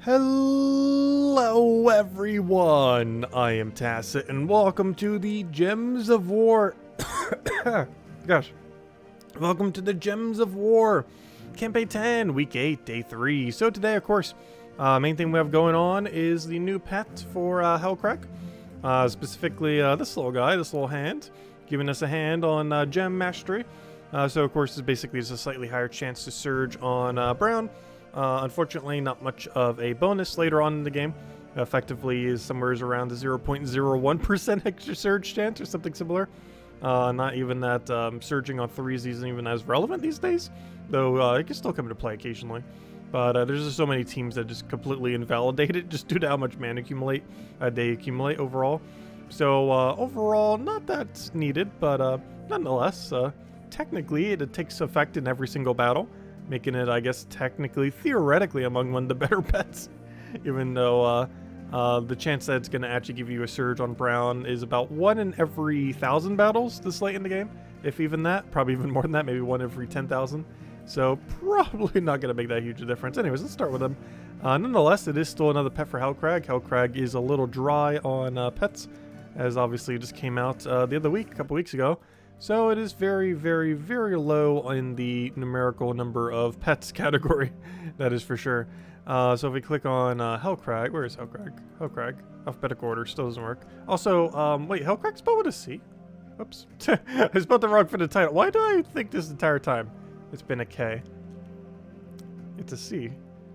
Hello everyone, I am Tacit and welcome to the Gems of War. Gosh. Welcome to the Gems of War, Campaign 10, Week 8, Day 3. So today, of course, main thing we have going on is the new pet for Hellcrag. Specifically this little guy, this little hand, giving us a hand on Gem Mastery. So of course, it's basically just a slightly higher chance to surge on Brown. Unfortunately, not much of a bonus later on in the game. Effectively is somewhere around the 0.01% extra surge chance or something similar. Not even that surging on 3s isn't even as relevant these days, though it can still come into play occasionally. But there's just so many teams that just completely invalidate it just due to how much mana they accumulate overall. So overall, not that needed, but nonetheless, technically it takes effect in every single battle, making it, I guess, technically, theoretically, among one of the better pets. Even though the chance that it's going to actually give you a surge on Brown is about 1 in every 1,000 battles this late in the game. If even that, probably even more than that, maybe 1 every 10,000. So probably not going to make that huge a difference. Anyways, let's start with him. Nonetheless, it is still another pet for Hellcrag. Hellcrag is a little dry on pets, as obviously it just came out the other week, a couple weeks ago. So it is very, very, very low in the numerical number of pets category. That is for sure. So if we click on Hellcrag, where is Hellcrag? Hellcrag, alphabetical order, still doesn't work. Also, wait, Hellcrag's spelled with a C? Oops. I spelled the wrong for the title. Why do I think this entire time it's been a K? It's a C.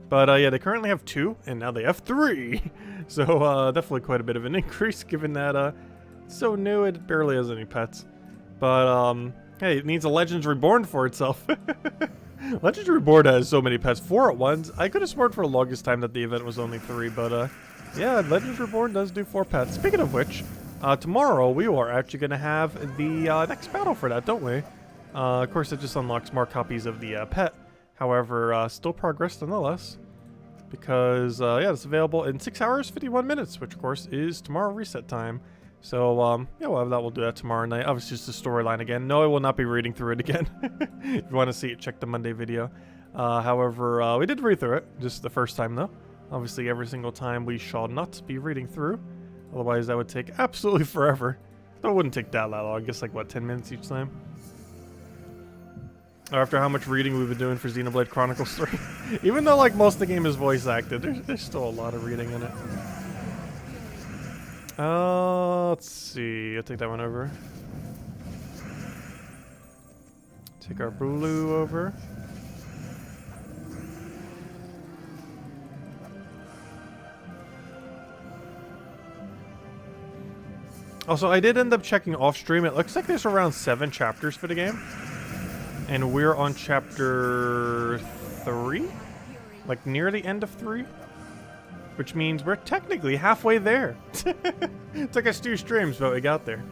But yeah, they currently have 2, and now they have 3. So definitely quite a bit of an increase, given that it's so new it barely has any pets. But, hey, it needs a Legends Reborn for itself. Legends Reborn has so many pets. 4 at once. I could have sworn for the longest time that the event was only 3, but, yeah, Legends Reborn does do 4 pets. Speaking of which, tomorrow we are actually going to have the next battle for that, don't we? Of course, it just unlocks more copies of the pet. However, still progress nonetheless. Because, yeah, it's available in 6 hours, 51 minutes, which, of course, is tomorrow reset time. So, yeah, we'll do that tomorrow night. Obviously, just the storyline again. No, I will not be reading through it again. If you want to see it, check the Monday video. However, we did read through it, just the first time, though. Obviously, every single time we shall not be reading through. Otherwise, that would take absolutely forever. Though it wouldn't take that long. I guess, like, what, 10 minutes each time? After how much reading we've been doing for Xenoblade Chronicles 3. Even though, like, most of the game is voice acted, there's still a lot of reading in it. Let's see. I'll take that one over. Take our blue over. Also, I did end up checking off stream. It looks like there's around 7 chapters for the game. And we're on chapter 3? Like near the end of 3? Which means we're technically halfway there. It took us 2 streams, but we got there.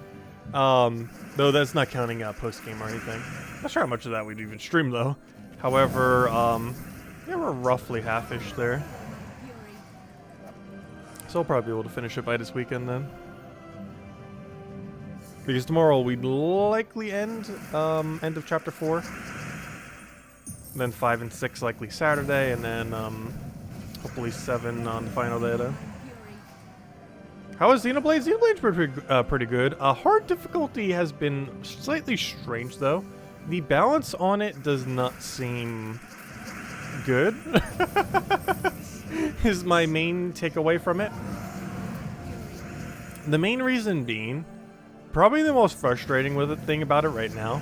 Though that's not counting post-game or anything. Not sure how much of that we'd even stream, though. However, yeah, we're roughly half-ish there. So we'll probably be able to finish it by this weekend, then. Because tomorrow we'd likely end of chapter 4. Then 5 and 6 likely Saturday, and then, hopefully 7 on the final day, though. How is Xenoblade? Xenoblade's pretty good. Hard difficulty has been slightly strange, though. The balance on it does not seem good. Is my main takeaway from it. The main reason being, probably the most frustrating thing about it right now,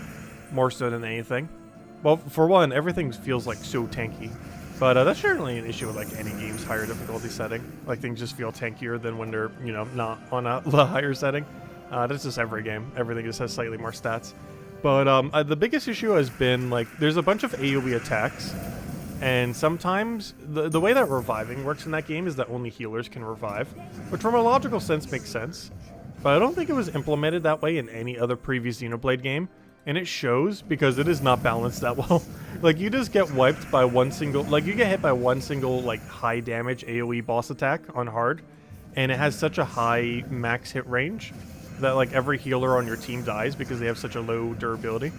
more so than anything. Well, for one, everything feels like so tanky. But that's certainly an issue with like any game's higher difficulty setting. Like things just feel tankier than when they're, you know, not on the higher setting. That's just every game. Everything just has slightly more stats. But the biggest issue has been like there's a bunch of AoE attacks, and sometimes the way that reviving works in that game is that only healers can revive, which from a logical sense makes sense. But I don't think it was implemented that way in any other previous Xenoblade game. And it shows because it is not balanced that well. Like, you just get wiped by one single... Like, you get hit by one single, like, high damage AoE boss attack on hard. And it has such a high max hit range that, like, every healer on your team dies because they have such a low durability.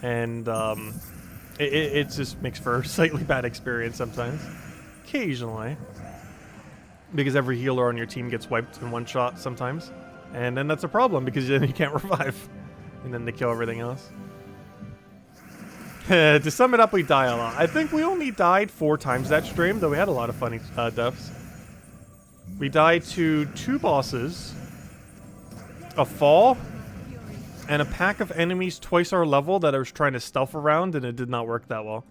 And, it just makes for a slightly bad experience sometimes. Occasionally. because every healer on your team gets wiped in one shot sometimes. And then that's a problem because then you can't revive. And then they kill everything else. To sum it up, we die a lot. I think we only died 4 times that stream, though we had a lot of funny deaths. We died to 2 bosses, a fall, and a pack of enemies twice our level that I was trying to stealth around, and it did not work that well.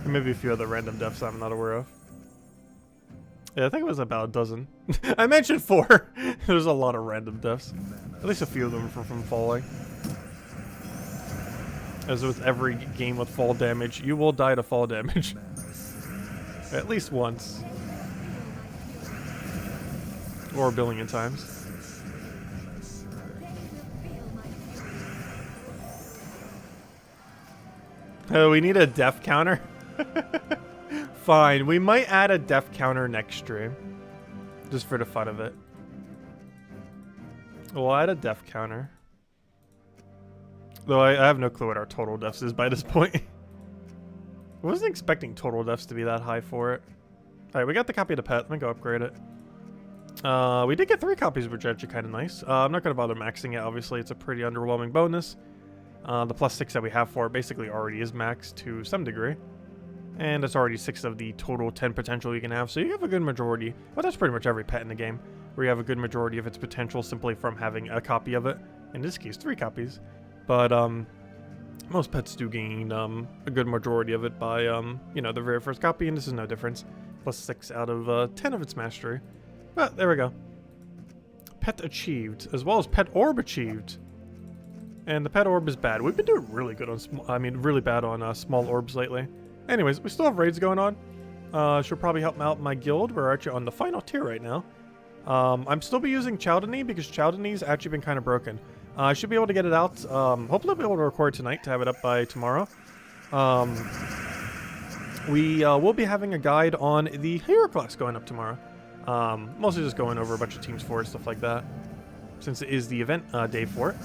Maybe a few other random deaths I'm not aware of. Yeah, I think it was about a dozen. I mentioned 4. There's a lot of random deaths. At least a few of them from falling. As with every game with fall damage, you will die to fall damage. At least once. Or a billion times. Oh, we need a death counter? Fine, we might add a death counter next stream. Just for the fun of it. We'll add a death counter. Though I have no clue what our total deaths is by this point. I wasn't expecting total deaths to be that high for it. Alright, we got the copy of the pet. Let me go upgrade it. We did get 3 copies, which are actually kind of nice. I'm not going to bother maxing it. Obviously, it's a pretty underwhelming bonus. The +6 that we have for it basically already is maxed to some degree. And it's already 6 of the total 10 potential you can have. So you have a good majority. Well, that's pretty much every pet in the game. Where you have a good majority of its potential simply from having a copy of it. In this case, 3 copies. But most pets do gain a good majority of it by, you know, the very first copy. And this is no difference. +6 out of 10 of its mastery. But there we go. Pet achieved. As well as pet orb achieved. And the pet orb is bad. We've been doing really good on, really bad on small orbs lately. Anyways, we still have raids going on. Should probably help out my guild. We're actually on the final tier right now. I'm still be using Chaldony because Chaldony's actually been kind of broken. I should be able to get it out. Hopefully I'll be able to record tonight to have it up by tomorrow. We will be having a guide on the hero class going up tomorrow. Mostly just going over a bunch of teams for it, stuff like that. Since it is the event day for it.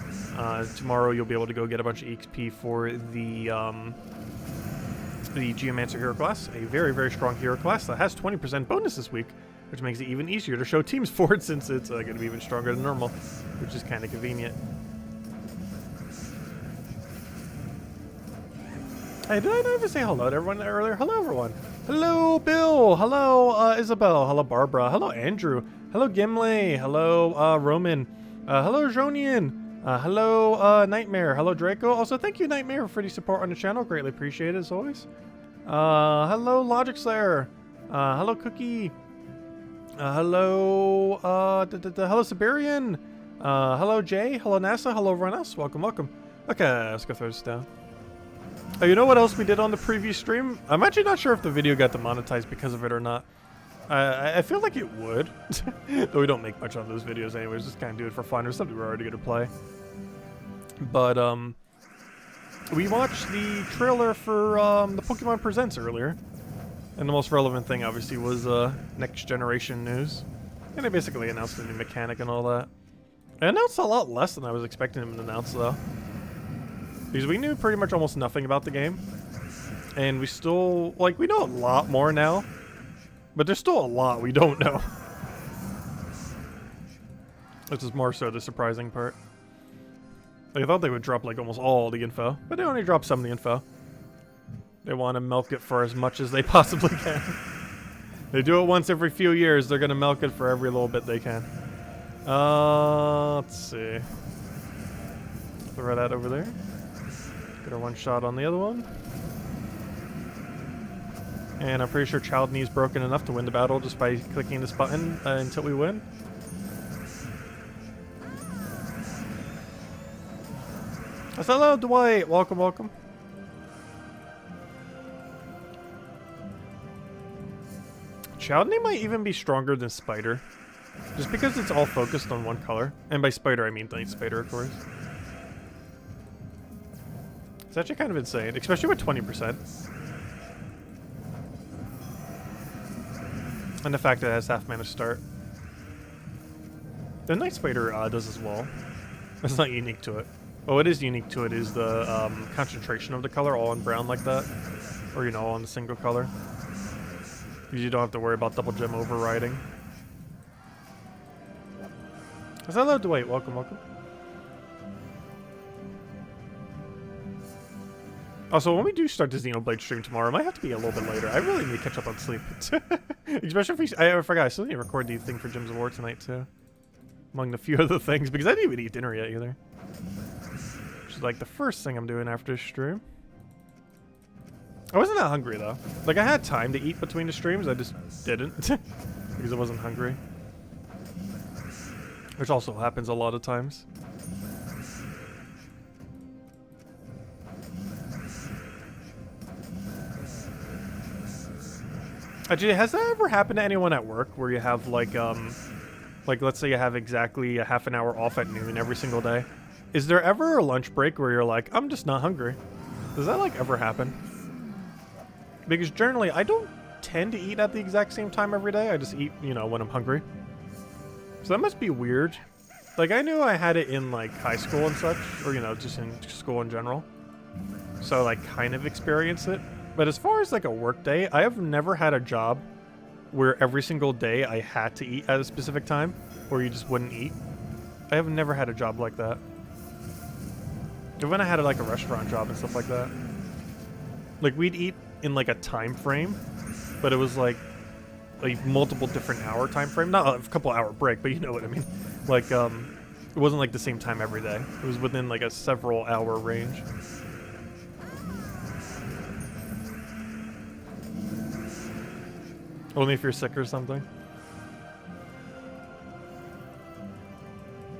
Tomorrow you'll be able to go get a bunch of EXP for the Geomancer hero class. A very, very strong hero class that has 20% bonus this week, which makes it even easier to show teams for it since it's going to be even stronger than normal, which is kind of convenient. Hey, did I not even say hello to everyone earlier? Hello, everyone. Hello, Bill. Hello, Isabel. Hello, Barbara. Hello, Andrew. Hello, Gimli. Hello, Roman. Hello, Jonian. Hello, Nightmare. Hello, Draco. Also, thank you, Nightmare, for the support on the channel. Greatly appreciated, as always. Hello, Logic Slayer. Hello, Cookie. Hello, hello, Siberian. Hello, Jay. Hello, NASA. Hello, everyone else. Welcome, welcome. Okay, let's go throw this down. Oh, you know what else we did on the previous stream? I'm actually not sure if the video got demonetized because of it or not. I feel like it would. Though we don't make much on those videos anyways. Just kind of do it for fun or something we're already going to play. But, we watched the trailer for the Pokemon Presents earlier. And the most relevant thing, obviously, was next generation news. And they basically announced the new mechanic and all that. They announced a lot less than I was expecting them to announce, though. Because we knew pretty much almost nothing about the game. And we still, like, we know a lot more now. But there's still a lot we don't know. This is more so the surprising part. Like, I thought they would drop, like, almost all the info. But they only dropped some of the info. They want to milk it for as much as they possibly can. They do it once every few years. They're going to milk it for every little bit they can. Let's see. Throw that over there. Get our one shot on the other one. And I'm pretty sure Chaldony's broken enough to win the battle just by clicking this button until we win. Hello, Dwight. Welcome, welcome. Chaldony might even be stronger than Spider. Just because it's all focused on one color. And by Spider, I mean Night Spider, of course. It's actually kind of insane, especially with 20%. And the fact that it has half mana start. The Night Spider does as well. It's not unique to it. Well, what is unique to it is the concentration of the color all in brown like that. Or, you know, all in a single color. You don't have to worry about double gem overriding. Is that allowed to wait? Welcome, welcome. Also, when we do start the Xenoblade stream tomorrow, it might have to be a little bit later. I really need to catch up on sleep. Especially if I forgot, I still need to record the thing for Gems of War tonight, too. Among the few other things, because I didn't even eat dinner yet, either. Which is like the first thing I'm doing after stream. I wasn't that hungry, though. Like, I had time to eat between the streams, I just didn't. Because I wasn't hungry. Which also happens a lot of times. Actually, has that ever happened to anyone at work where you have like let's say you have exactly a half an hour off at noon every single day? Is there ever a lunch break where you're like, I'm just not hungry? Does that like ever happen? Because generally, I don't tend to eat at the exact same time every day. I just eat, you know, when I'm hungry. So that must be weird. Like, I knew I had it in like high school and such, or you know, just in school in general. So like, kind of experience it. But as far as like a work day, I have never had a job where every single day I had to eat at a specific time, or you just wouldn't eat. I have never had a job like that. Even I had like a restaurant job and stuff like that. Like we'd eat in like a time frame, but it was like a multiple different hour time frame. Not a couple hour break, but you know what I mean. Like it wasn't like the same time every day. It was within like a several hour range. Only if you're sick or something.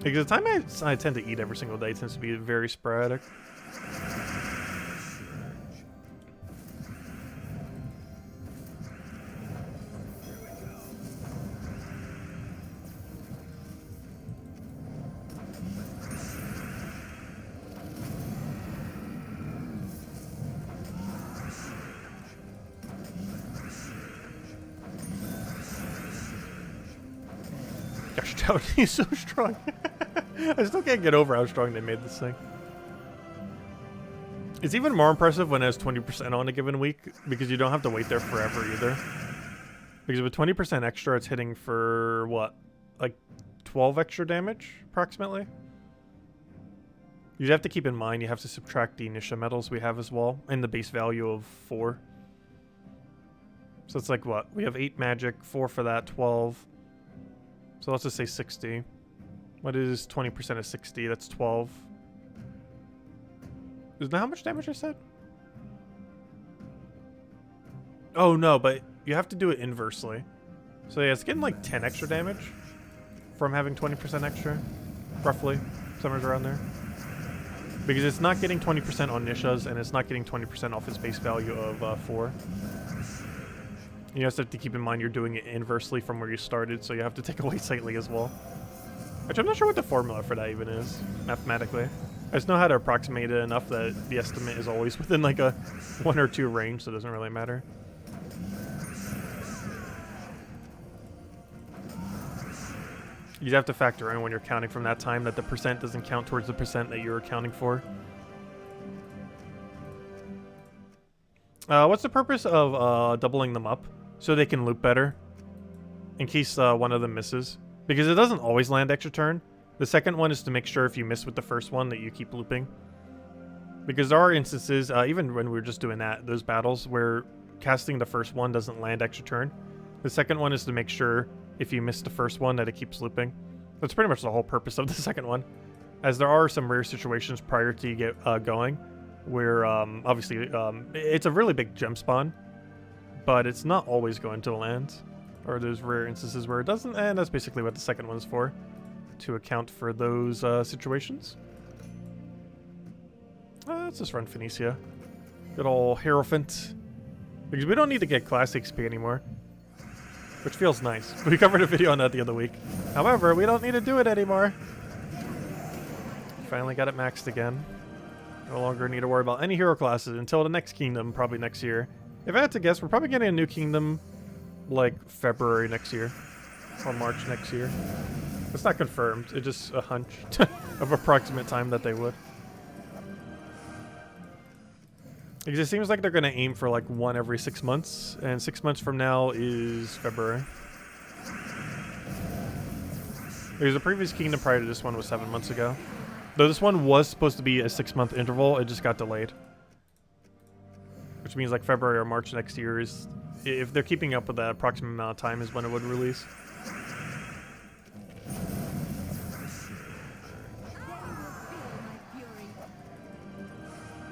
Because the time I tend to eat every single day tends to be very sporadic. He's so strong. I still can't get over how strong they made this thing. It's even more impressive when it has 20% on a given week, because you don't have to wait there forever either. Because with 20% extra, it's hitting for, what, like 12 extra damage, approximately? You have to keep in mind, you have to subtract the Nisha medals we have as well, and the base value of 4. So it's like, what? We have 8 magic, 4 for that, 12. So let's just say 60. What is 20% of 60? That's 12. Isn't that how much damage I said? Oh no, but you have to do it inversely. So yeah, it's getting like 10 extra damage from having 20% extra. Roughly. Somewhere around there. Because it's not getting 20% on Nisha's, and it's not getting 20% off its base value of 4. You also have to keep in mind you're doing it inversely from where you started, so you have to take away slightly as well. Which I'm not sure what the formula for that even is, mathematically. I just know how to approximate it enough that the estimate is always within like a 1 or 2 range, so it doesn't really matter. You have to factor in when you're counting from that time that the percent doesn't count towards the percent that you're accounting for. What's the purpose of doubling them up? So they can loop better, in case one of them misses. Because it doesn't always land extra turn. The second one is to make sure if you miss with the first one that you keep looping. Because there are instances, even when we were just doing that, those battles, where casting the first one doesn't land extra turn. The second one is to make sure if you miss the first one that it keeps looping. That's pretty much the whole purpose of the second one. As there are some rare situations prior to you get going, where obviously it's a really big gem spawn, but it's not always going to land, or there's rare instances where it doesn't, and that's basically what the second one is for, to account for those situations. Let's just run Phoenicia. Good old Hierophant, because we don't need to get class XP anymore, which feels nice. We covered a video on that the other week. However, we don't need to do it anymore. Finally got it maxed again. No longer need to worry about any hero classes until the next kingdom, probably next year. If I had to guess, we're probably getting a new kingdom like February next year. Or March next year. It's not confirmed, it's just a hunch of approximate time that they would. Because it seems like they're going to aim for like one every 6 months, and 6 months from now is February. There's a previous kingdom prior to this one was 7 months ago. Though this one was supposed to be a 6-month interval, it just got delayed. Which means like February or March next year is, if they're keeping up with that approximate amount of time, is when it would release.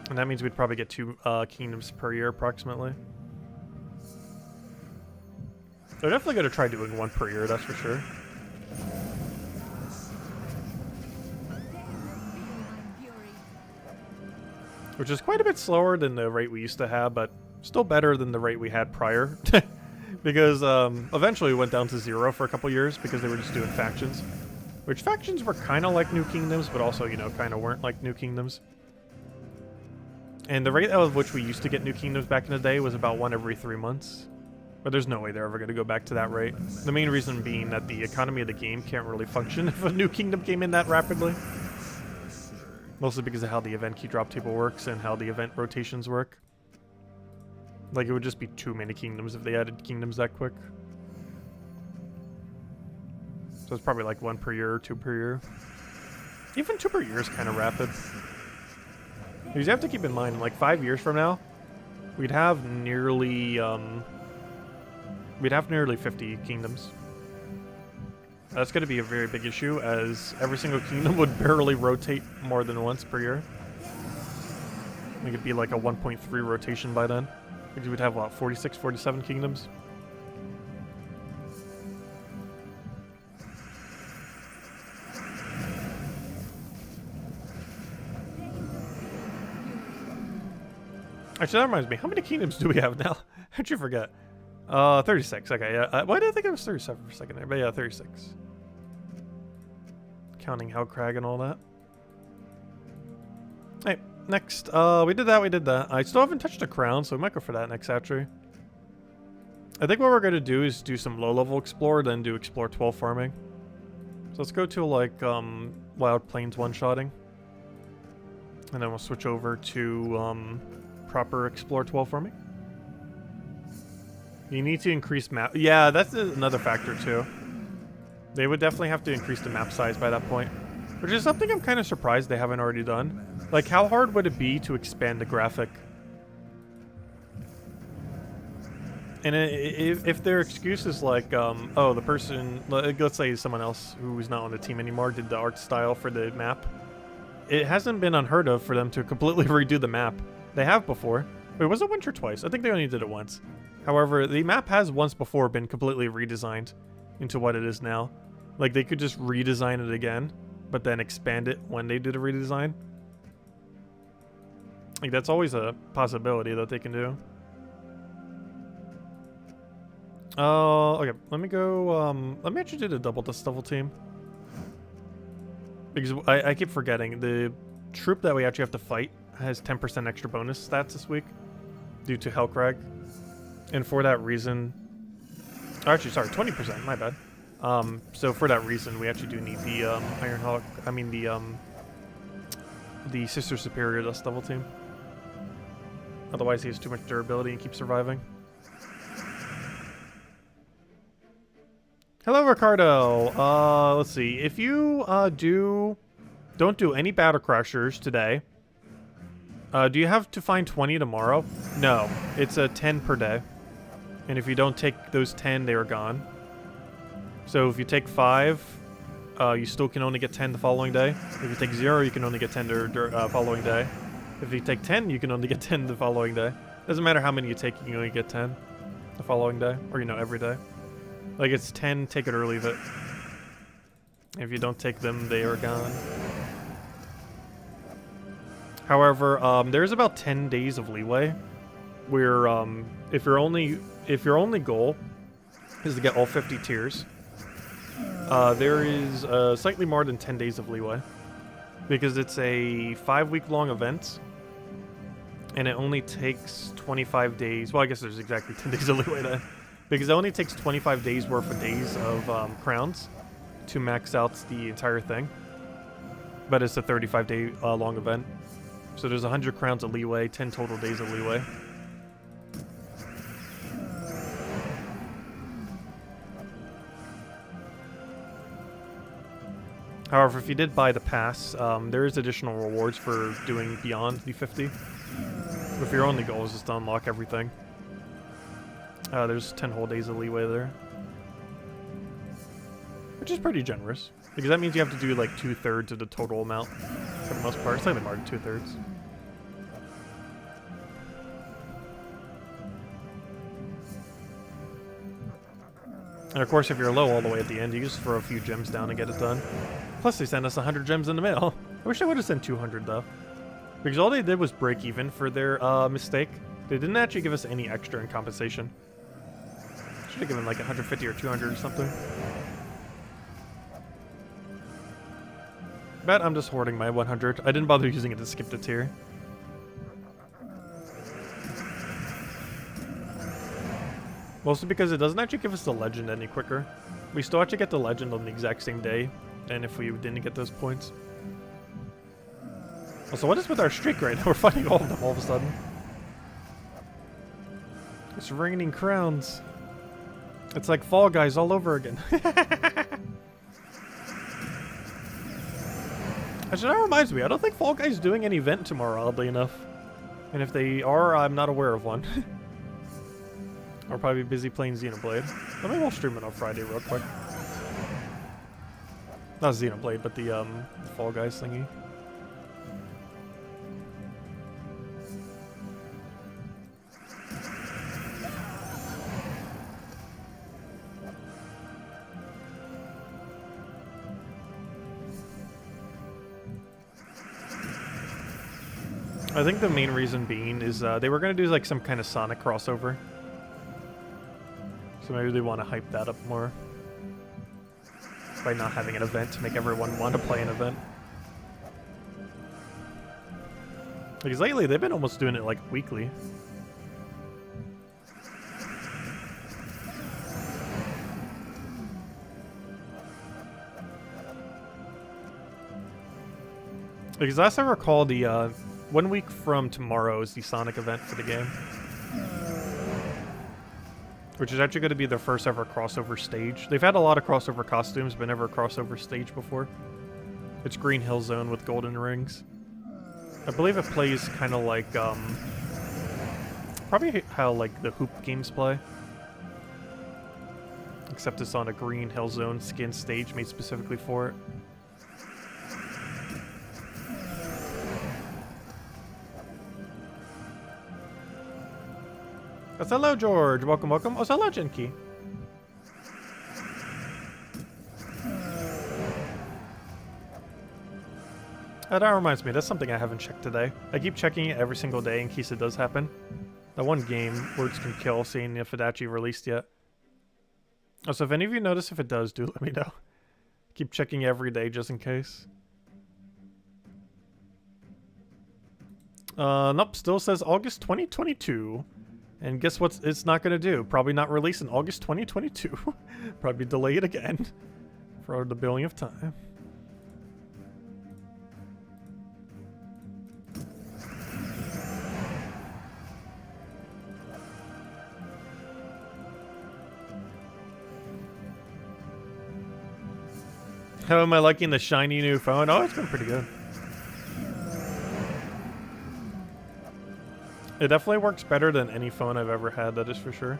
And that means we'd probably get 2 kingdoms per year, approximately. They're definitely going to try doing 1 per year, that's for sure. Which is quite a bit slower than the rate we used to have, but still better than the rate we had prior. Because eventually it went down to 0 for a couple years because they were just doing factions. Which factions were kind of like new kingdoms, but also, you know, kind of weren't like new kingdoms. And the rate at which we used to get new kingdoms back in the day was about 1 every 3 months. But there's no way they're ever going to go back to that rate. The main reason being that the economy of the game can't really function if a new kingdom came in that rapidly. Mostly because of how the event key drop table works and how the event rotations work. Like, it would just be too many kingdoms if they added kingdoms that quick. So it's probably like 1 per year or 2 per year. Even 2 per year is kind of rapid. Because you have to keep in mind, like 5 years from now, we'd have nearly 50 kingdoms. That's going to be a very big issue, as every single kingdom would barely rotate more than once per year. I think it'd be like a 1.3 rotation by then. Because you would have, what, 46, 47 kingdoms? Actually, that reminds me. How many kingdoms do we have now? How'd you forget? 36. Okay, yeah. Why did I think it was 37 for a second there? But yeah, 36. Counting Hellcrag and all that. Hey, next. We did that. I still haven't touched a crown, so we might go for that next actually. I think what we're going to do is do some low-level explore, then do explore 12 farming. So let's go to, like, Wild Plains one-shotting. And then we'll switch over to, proper explore 12 farming. You need to increase map. Yeah, that's another factor too. They would definitely have to increase the map size by that point, which is something I'm kind of surprised they haven't already done. Like, how hard would it be to expand the graphic? And if their excuse is like, oh, the person, let's say someone else who's not on the team anymore did the art style for the map, it hasn't been unheard of for them to completely redo the map. They have before. Wait, was it once or twice? I think they only did it once. However, the map has once before been completely redesigned into what it is now. Like, they could just redesign it again, but then expand it when they did a redesign. Like, that's always a possibility that they can do. Okay, let me go, let me actually do the double dust level team. Because I keep forgetting, the troop that we actually have to fight has 10% extra bonus stats this week due to Hellcrag. And for that reason, actually, sorry, 20%, my bad. So for that reason, we actually do need the Iron Hawk, I mean the Sister Superior Dust Devil team. Otherwise, he has too much durability and keeps surviving. Hello, Ricardo. Let's see. If you don't do any Battle Crashers today, do you have to find 20 tomorrow? No, it's a 10 per day. And if you don't take those 10, they are gone. So if you take 5, you still can only get 10 the following day. If you take 0, you can only get 10 the following day. If you take 10, you can only get 10 the following day. Doesn't matter how many you take, you can only get 10 the following day. Or, you know, every day. Like, it's 10, take it or leave it. If you don't take them, they are gone. However, there's about 10 days of leeway where if your only goal is to get all 50 tiers, there is slightly more than 10 days of leeway, because it's a 5-week-long event, and it only takes 25 days. Well, I guess there's exactly 10 days of leeway then, because it only takes 25 days worth of days of crowns to max out the entire thing, but it's a 35-day long event. So there's 100 crowns of leeway, 10 total days of leeway. However, if you did buy the pass, there is additional rewards for doing beyond the 50. If your only goal is just to unlock everything. There's 10 whole days of leeway there. Which is pretty generous. Because that means you have to do like 2/3 of the total amount. For the most part. Slightly more than 2/3. And of course, if you're low all the way at the end, you just throw a few gems down and get it done. Plus, they sent us 100 gems in the mail. I wish they would have sent 200 though. Because all they did was break even for their mistake. They didn't actually give us any extra in compensation. Should have given like 150 or 200 or something. Bet I'm just hoarding my 100. I didn't bother using it to skip the tier. Mostly because it doesn't actually give us the legend any quicker. We still actually get the legend on the exact same day, and if we didn't get those points. Also, what is with our streak right now? We're fighting all of them all of a sudden. It's raining crowns. It's like Fall Guys all over again. Actually, that reminds me, I don't think Fall Guys is doing an event tomorrow, oddly enough. And if they are, I'm not aware of one. I'll probably be busy playing Xenoblade. Maybe we'll stream it on Friday real quick. Not Xenoblade, but the Fall Guys thingy. I think the main reason being is they were going to do like some kind of Sonic crossover. So maybe they want to hype that up more. By not having an event to make everyone want to play an event. Because lately they've been almost doing it like weekly. Because last I recall, the 1 week from tomorrow is the Sonic event for the game. Which is actually going to be their first ever crossover stage. They've had a lot of crossover costumes, but never a crossover stage before. It's Green Hill Zone with golden rings. I believe it plays kind of like, probably how like the Hoop games play. Except it's on a Green Hill Zone skin stage made specifically for it. Yes, hello, George. Welcome, welcome. Oh, hello, Genki. That reminds me, that's something I haven't checked today. I keep checking it every single day in case it does happen. That one game, Words Can Kill, seeing if it actually released yet. Also, if any of you notice if it does, do let me know. Keep checking every day just in case. Nope, still says August 2022. And guess what it's not going to do? Probably not release in August 2022. Probably delay it again. For the billionth time. How am I liking the shiny new phone? Oh, it's been pretty good. It definitely works better than any phone I've ever had, that is for sure.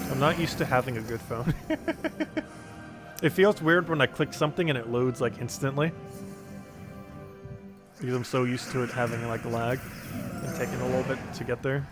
I'm not used to having a good phone. It feels weird when I click something and it loads like instantly. Because I'm so used to it having like lag and taking a little bit to get there.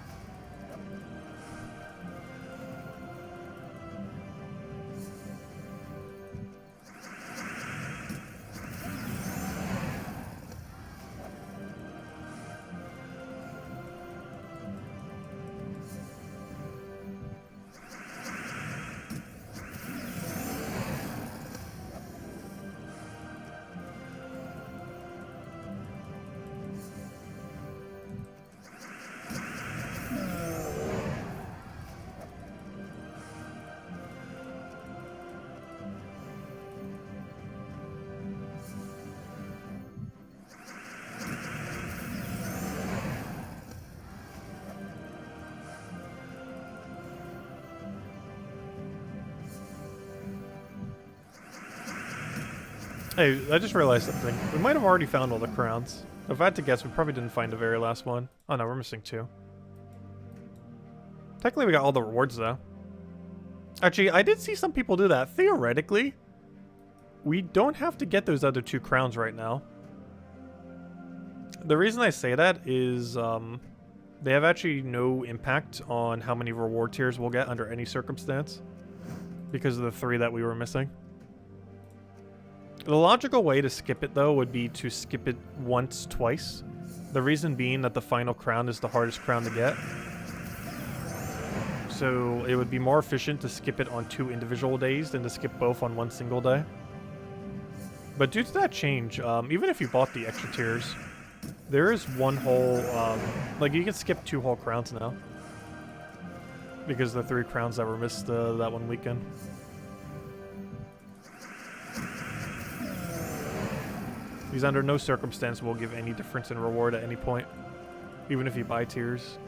Hey, I just realized something. We might have already found all the crowns. If I had to guess, we probably didn't find the very last one. Oh no, we're missing 2. Technically, we got all the rewards though. Actually, I did see some people do that. Theoretically, we don't have to get those other 2 crowns right now. The reason I say that is they have actually no impact on how many reward tiers we'll get under any circumstance because of the 3 that we were missing. The logical way to skip it, though, would be to skip it once, twice. The reason being that the final crown is the hardest crown to get. So it would be more efficient to skip it on 2 individual days than to skip both on 1 single day. But due to that change, even if you bought the extra tiers, there is one whole, like you can skip 2 whole crowns now. Because of the 3 crowns that were missed that one weekend. These under no circumstance will give any difference in reward at any point, even if you buy tiers.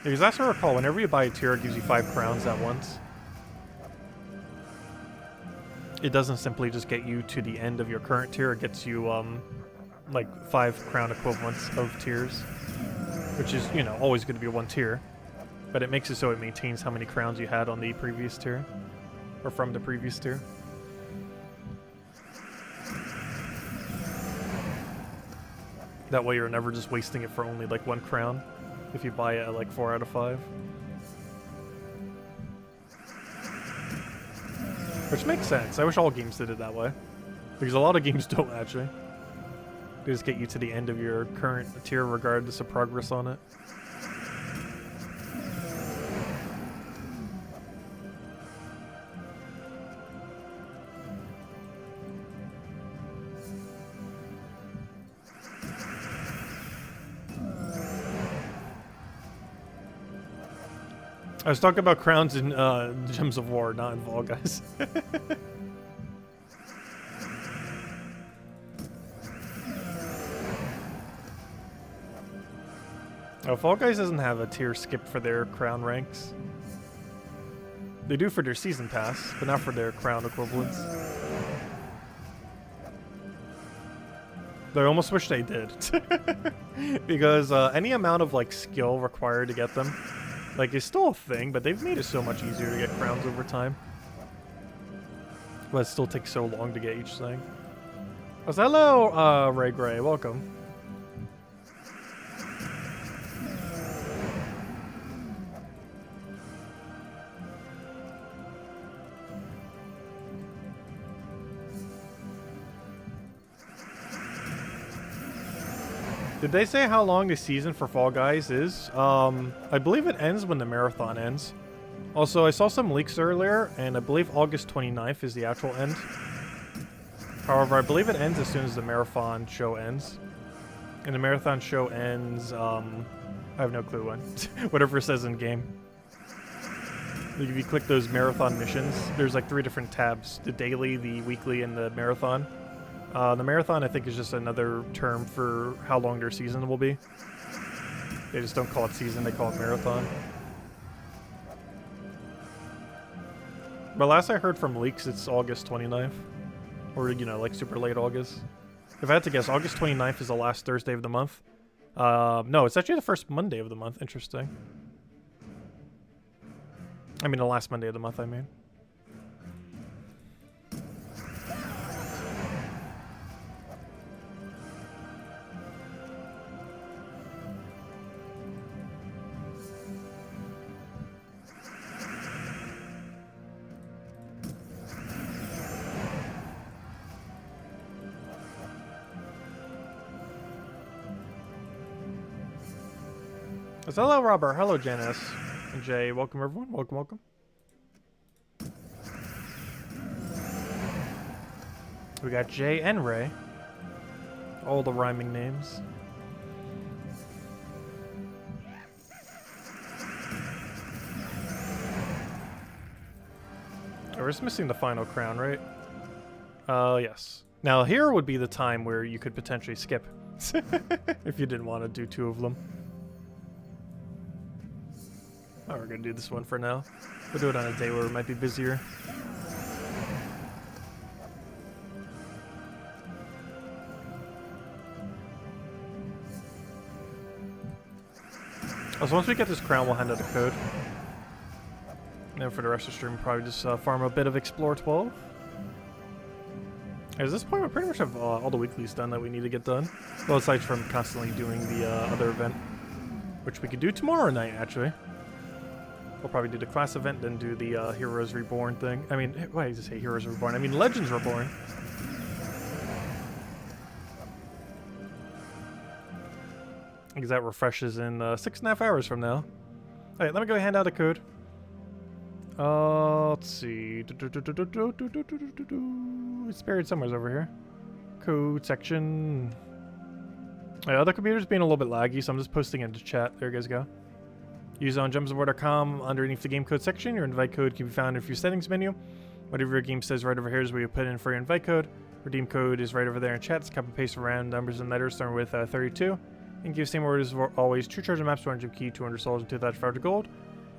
Because as I recall, whenever you buy a tier, it gives you 5 crowns at once. It doesn't simply just get you to the end of your current tier, it gets you, like 5 crown equivalents of tiers. Which is, you know, always going to be 1 tier. But it makes it so it maintains how many crowns you had on the previous tier. Or from the previous tier. That way you're never just wasting it for only like 1 crown if you buy it at like 4 out of 5. Which makes sense. I wish all games did it that way. Because a lot of games don't actually. They just get you to the end of your current tier regardless of progress on it. I was talking about crowns in Gems of War, not in Fall Guys. Oh, Fall Guys doesn't have a tier skip for their crown ranks. They do for their season pass, but not for their crown equivalents. I almost wish they did. Because any amount of like skill required to get them, like, it's still a thing, but they've made it so much easier to get crowns over time. But it still takes so long to get each thing. Oh, so hello, Ray Gray, welcome. Did they say how long the season for Fall Guys is? I believe it ends when the marathon ends. Also, I saw some leaks earlier, and I believe August 29th is the actual end. However, I believe it ends as soon as the marathon show ends. And the marathon show ends, I have no clue when. Whatever it says in game. Like if you click those marathon missions, there's like 3 different tabs. The daily, the weekly, and the marathon. The marathon, I think, is just another term for how long their season will be. They just don't call it season, they call it marathon. But last I heard from leaks, it's August 29th. Or, you know, like super late August. If I had to guess, August 29th is the last Thursday of the month. No, it's actually the first Monday of the month. Interesting. I mean, the last Monday of the month, I mean. So hello, Robert. Hello, Janice. And Jay. Welcome, everyone. Welcome, welcome. We got Jay and Ray. All the rhyming names. Oh, we're just missing the final crown, right? Yes. Now, here would be the time where you could potentially skip. If you didn't want to do 2 of them. Oh, we're gonna do this one for now. We'll do it on a day where we might be busier. Oh, so once we get this crown, we'll hand out the code. And then for the rest of the stream, probably just farm a bit of Explore 12. At this point, we pretty much have all the weeklies done that we need to get done. Well, aside from constantly doing the other event, which we could do tomorrow night, actually. We'll probably do the class event, then do the Heroes Reborn thing. I mean, why did I say Heroes Reborn? I mean Legends Reborn. Because that refreshes in 6.5 hours from now. Alright, let me go hand out a code. Let's see. It's buried somewhere over here. Code section. My other computer's being a little bit laggy, so I'm just posting it into chat. There you guys go. Use it on gemsofwar.com. Underneath the game code section, your invite code can be found in your settings menu. Whatever your game says right over here is where you put in for your invite code. Redeem code is right over there in chat. It's copy and paste around numbers and letters starting with 32. And give same orders as always. 2 treasure maps, 200 key, 200 souls, and 2,500 gold.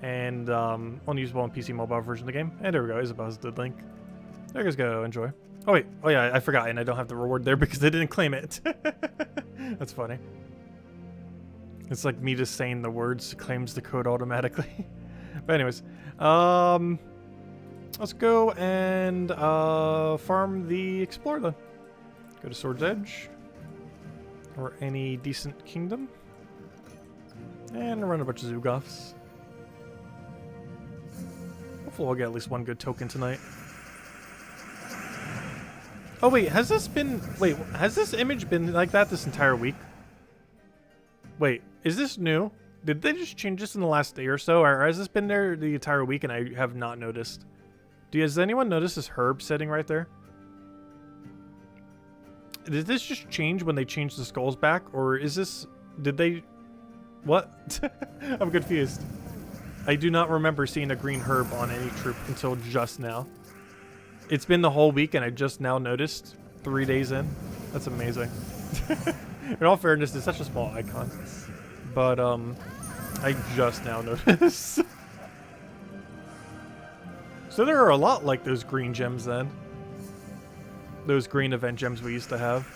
And only usable on PC mobile version of the game. And there we go. Isabel's the link. There you guys go. Enjoy. Oh wait. Oh yeah, I forgot, and I don't have the reward there because they didn't claim it. That's funny. It's like me just saying the words claims the code automatically. But anyways, let's go and farm the Explorer then. Go to Sword's Edge. Or any decent kingdom. And run a bunch of Zugoffs. Hopefully we'll get at least one good token tonight. Oh wait, has this image been like that this entire week? Wait, is this new? Did they just change this in the last day or so? Or has this been there the entire week and I have not noticed? Has anyone noticed this herb setting right there? Did this just change when they changed the skulls back? Or is this... Did they... What? I'm confused. I do not remember seeing a green herb on any troop until just now. It's been the whole week and I just now noticed 3 days in. That's amazing. In all fairness, it's such a small icon. But, I just now noticed. So there are a lot like those green gems then. Those green event gems we used to have.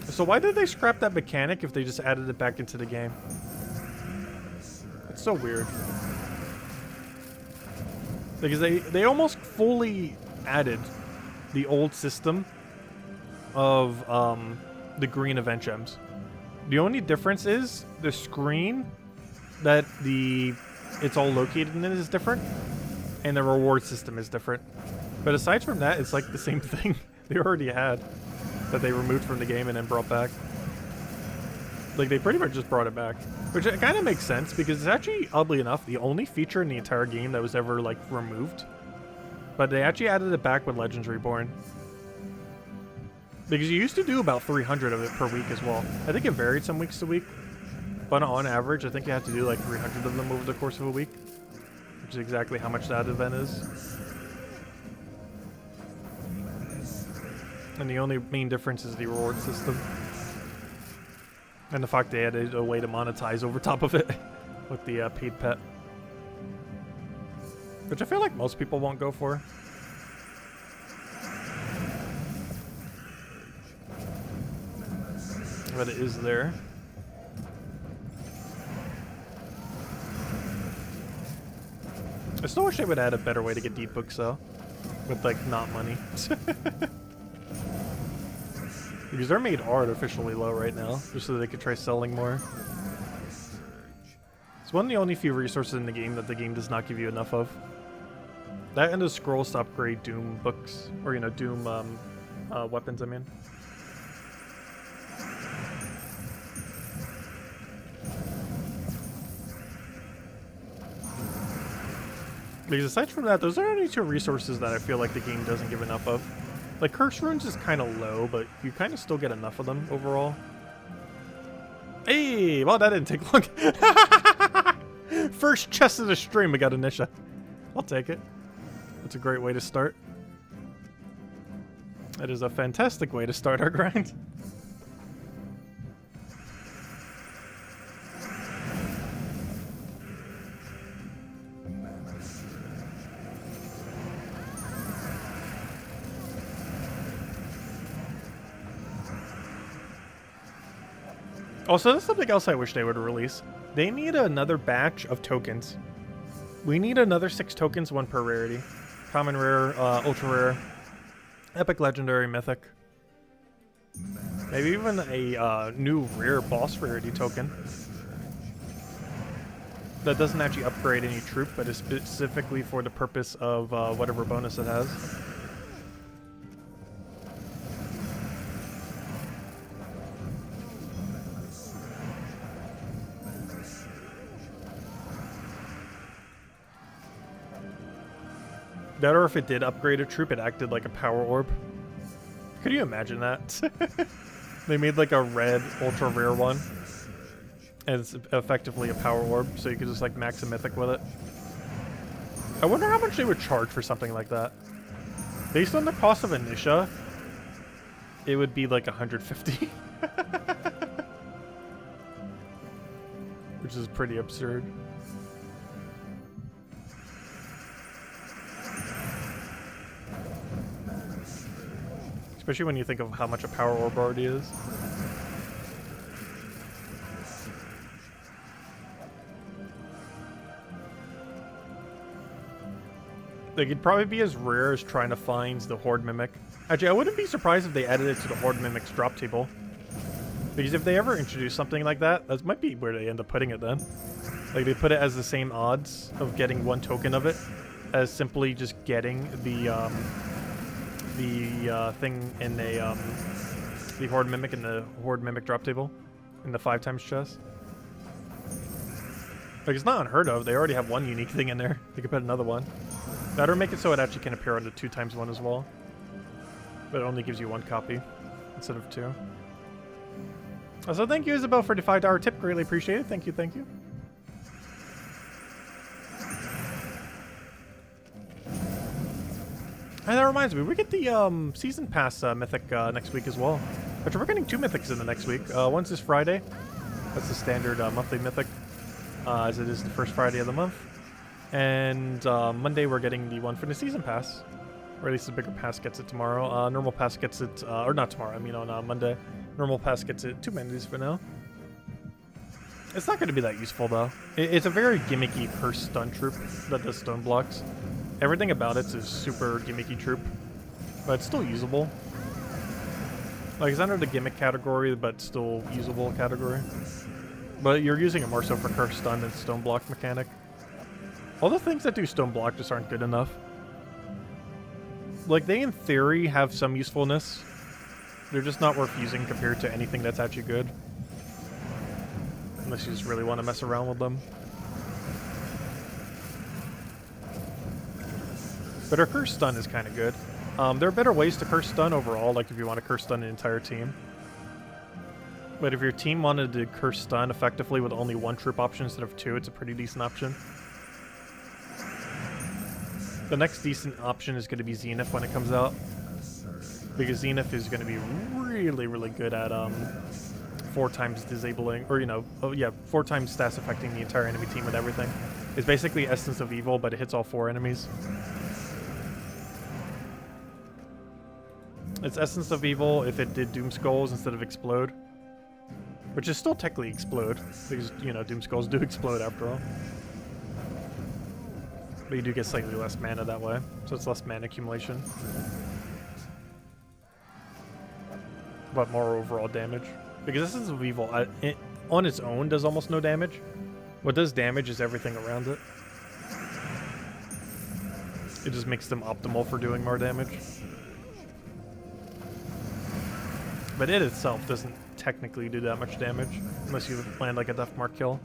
So why did they scrap that mechanic if they just added it back into the game? It's so weird. Because they almost fully added the old system of the green event gems. The only difference is the screen that it's all located in is different, and the reward system is different. But aside from that, it's like the same thing they already had that they removed from the game and then brought back. Like, they pretty much just brought it back. Which kind of makes sense, because it's actually, oddly enough, the only feature in the entire game that was ever, like, removed. But they actually added it back with Legends Reborn. Because you used to do about 300 of it per week as well. I think it varied some weeks to week. But on average, I think you have to do, like, 300 of them over the course of a week. Which is exactly how much that event is. And the only main difference is the reward system. And the fact they added a way to monetize over top of it with the paid pet. Which I feel like most people won't go for. But it is there. I still wish they would add a better way to get deep books though. With like not money. Because they're made artificially low right now, just so they could try selling more. It's one of the only few resources in the game that the game does not give you enough of. That and the scrolls to upgrade Doom books, or Doom weapons, I mean. Because aside from that, those are only 2 resources that I feel like the game doesn't give enough of. Like, Curse Runes is kind of low, but you kind of still get enough of them overall. Hey! Well, that didn't take long. First chest of the stream, we got Anisha. I'll take it. That's a great way to start. That is a fantastic way to start our grind. Also, that's something else I wish they would release. They need another batch of tokens. We need another 6 tokens, 1 per rarity. Common, rare, ultra rare, epic, legendary, mythic. Maybe even a new rare boss rarity token. That doesn't actually upgrade any troop, but is specifically for the purpose of whatever bonus it has. That, or if it did upgrade a troop, it acted like a power orb. Could you imagine that? They made like a red ultra rare one. And it's effectively a power orb, so you could just like max a mythic with it. I wonder how much they would charge for something like that. Based on the cost of Initia, it would be like 150. Which is pretty absurd. Especially when you think of how much a power orb already is. Like, it'd probably be as rare as trying to find the Horde Mimic. Actually, I wouldn't be surprised if they added it to the Horde Mimic's drop table. Because if they ever introduce something like that, that might be where they end up putting it then. Like, they put it as the same odds of getting 1 token of it as simply just getting the thing in a, the Horde Mimic in the Horde Mimic drop table. In the 5x chest. Like, it's not unheard of. They already have 1 unique thing in there. They could put another one. That or make it so it actually can appear on the 2x1 as well. But it only gives you 1 copy instead of 2. Also, thank you, Isabel, for the $5 tip. Greatly appreciate it. Thank you, thank you. And that reminds me, we get the Season Pass Mythic next week as well. But we're getting 2 Mythics in the next week. One's this Friday. That's the standard monthly Mythic, as it is the first Friday of the month. And Monday we're getting the one for the Season Pass. Or at least the bigger pass gets it tomorrow. Normal pass gets it, or not tomorrow, I mean on Monday. Normal pass gets it 2 Mondays for now. It's not going to be that useful though. It's a very gimmicky cursed stun troop that does stone blocks. Everything about it is super gimmicky troop, but it's still usable. Like, it's under the gimmick category, but still usable category. But you're using it more so for cursed stun than stone block mechanic. All the things that do stone block just aren't good enough. Like, they in theory have some usefulness. They're just not worth using compared to anything that's actually good. Unless you just really want to mess around with them. But our curse stun is kind of good. There are better ways to curse stun overall, like if you want to curse stun an entire team. But if your team wanted to curse stun effectively with only 1 troop option instead of 2, it's a pretty decent option. The next decent option is going to be Zenith when it comes out. Because Zenith is going to be really, really good at 4 times disabling, or 4 times stats affecting the entire enemy team with everything. It's basically Essence of Evil, but it hits all 4 enemies. It's Essence of Evil if it did Doom Skulls instead of Explode. Which is still technically Explode, because, Doom Skulls do explode after all. But you do get slightly less mana that way, so it's less mana accumulation. But more overall damage. Because Essence of Evil, on its own, does almost no damage. What does damage is everything around it. It just makes them optimal for doing more damage. But it itself doesn't technically do that much damage, unless you land like a Death Mark kill.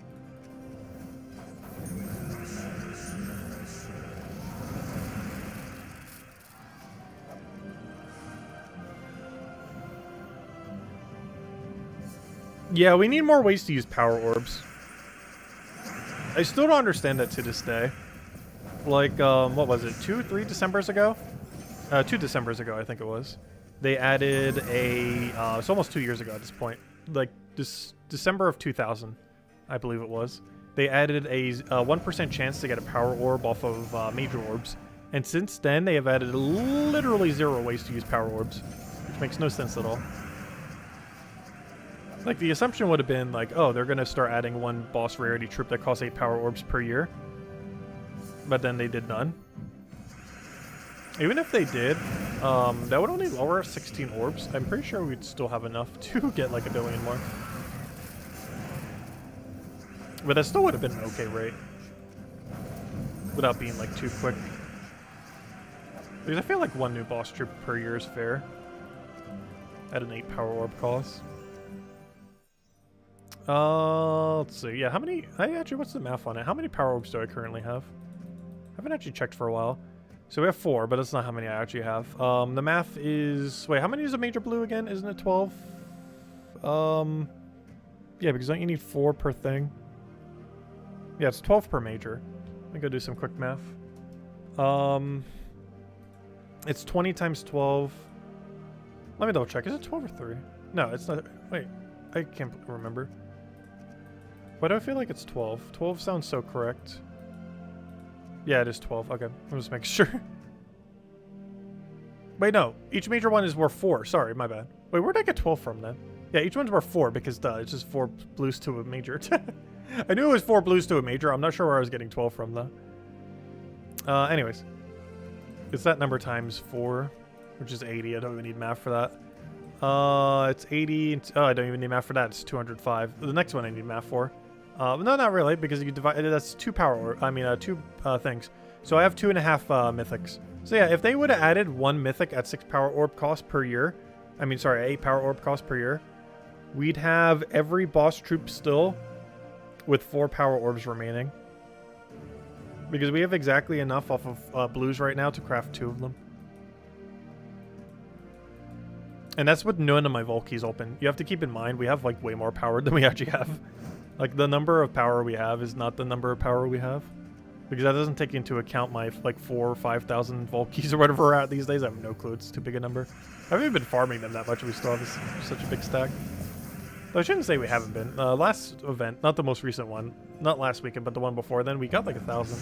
Yeah, we need more ways to use power orbs. I still don't understand that to this day. Like, what was it, 3 Decembers ago? 2 Decembers ago, I think it was. They added a, it's almost 2 years ago at this point. Like, December of 2000, I believe it was. They added a 1% chance to get a power orb off of major orbs. And since then, they have added literally 0 ways to use power orbs. Which makes no sense at all. Like, the assumption would have been, like, oh, they're going to start adding one boss rarity troop that costs 8 power orbs per year. But then they did none. Even if they did, that would only lower 16 orbs. I'm pretty sure we'd still have enough to get, like, a billion more. But that still would have been an okay rate. Without being, like, too quick. Because I feel like one new boss troop per year is fair. At an 8 power orb cost. Let's see. Yeah, how many... Actually, what's the math on it? How many power orbs do I currently have? I haven't actually checked for a while. So we have 4, but that's not how many I actually have. The math is... Wait, how many is a major blue again? Isn't it 12? Yeah, because don't you need 4 per thing? Yeah, it's 12 per major. Let me go do some quick math. It's 20 times 12. Let me double check. Is it 12 or 3? No, it's not. Wait, I can't remember. Why do I feel like it's 12? 12 sounds so correct. Yeah, it is 12. Okay, I'm just making sure. Wait, no. Each major one is worth 4. Sorry, my bad. Wait, where'd I get 12 from then? Yeah, each one's worth 4 because duh, it's just 4 blues to a major. I knew it was 4 blues to a major. I'm not sure where I was getting 12 from though. Anyways. It's that number times 4, which is 80. I don't even need math for that. It's 80. Oh, I don't even need math for that. It's 205. The next one I need math for. No, not really, because you divide. That's 2 power. I mean, 2 things. So I have 2.5 mythics. So yeah, if they would have added 1 mythic at 6 power orb cost per year, I mean, sorry, 8 power orb cost per year, we'd have every boss troop still with 4 power orbs remaining. Because we have exactly enough off of blues right now to craft 2 of them. And that's with none of my Volkeys open. You have to keep in mind, we have like way more power than we actually have. Like the number of power we have is not the number of power we have. Because that doesn't take into account my like 4,000 or 5,000 Volkeys or whatever we're at these days. I have no clue, it's too big a number. I haven't even been farming them that much, we still have such a big stack. Though I shouldn't say we haven't been. Last event, not the most recent one, not last weekend, but the one before then, we got like 1,000.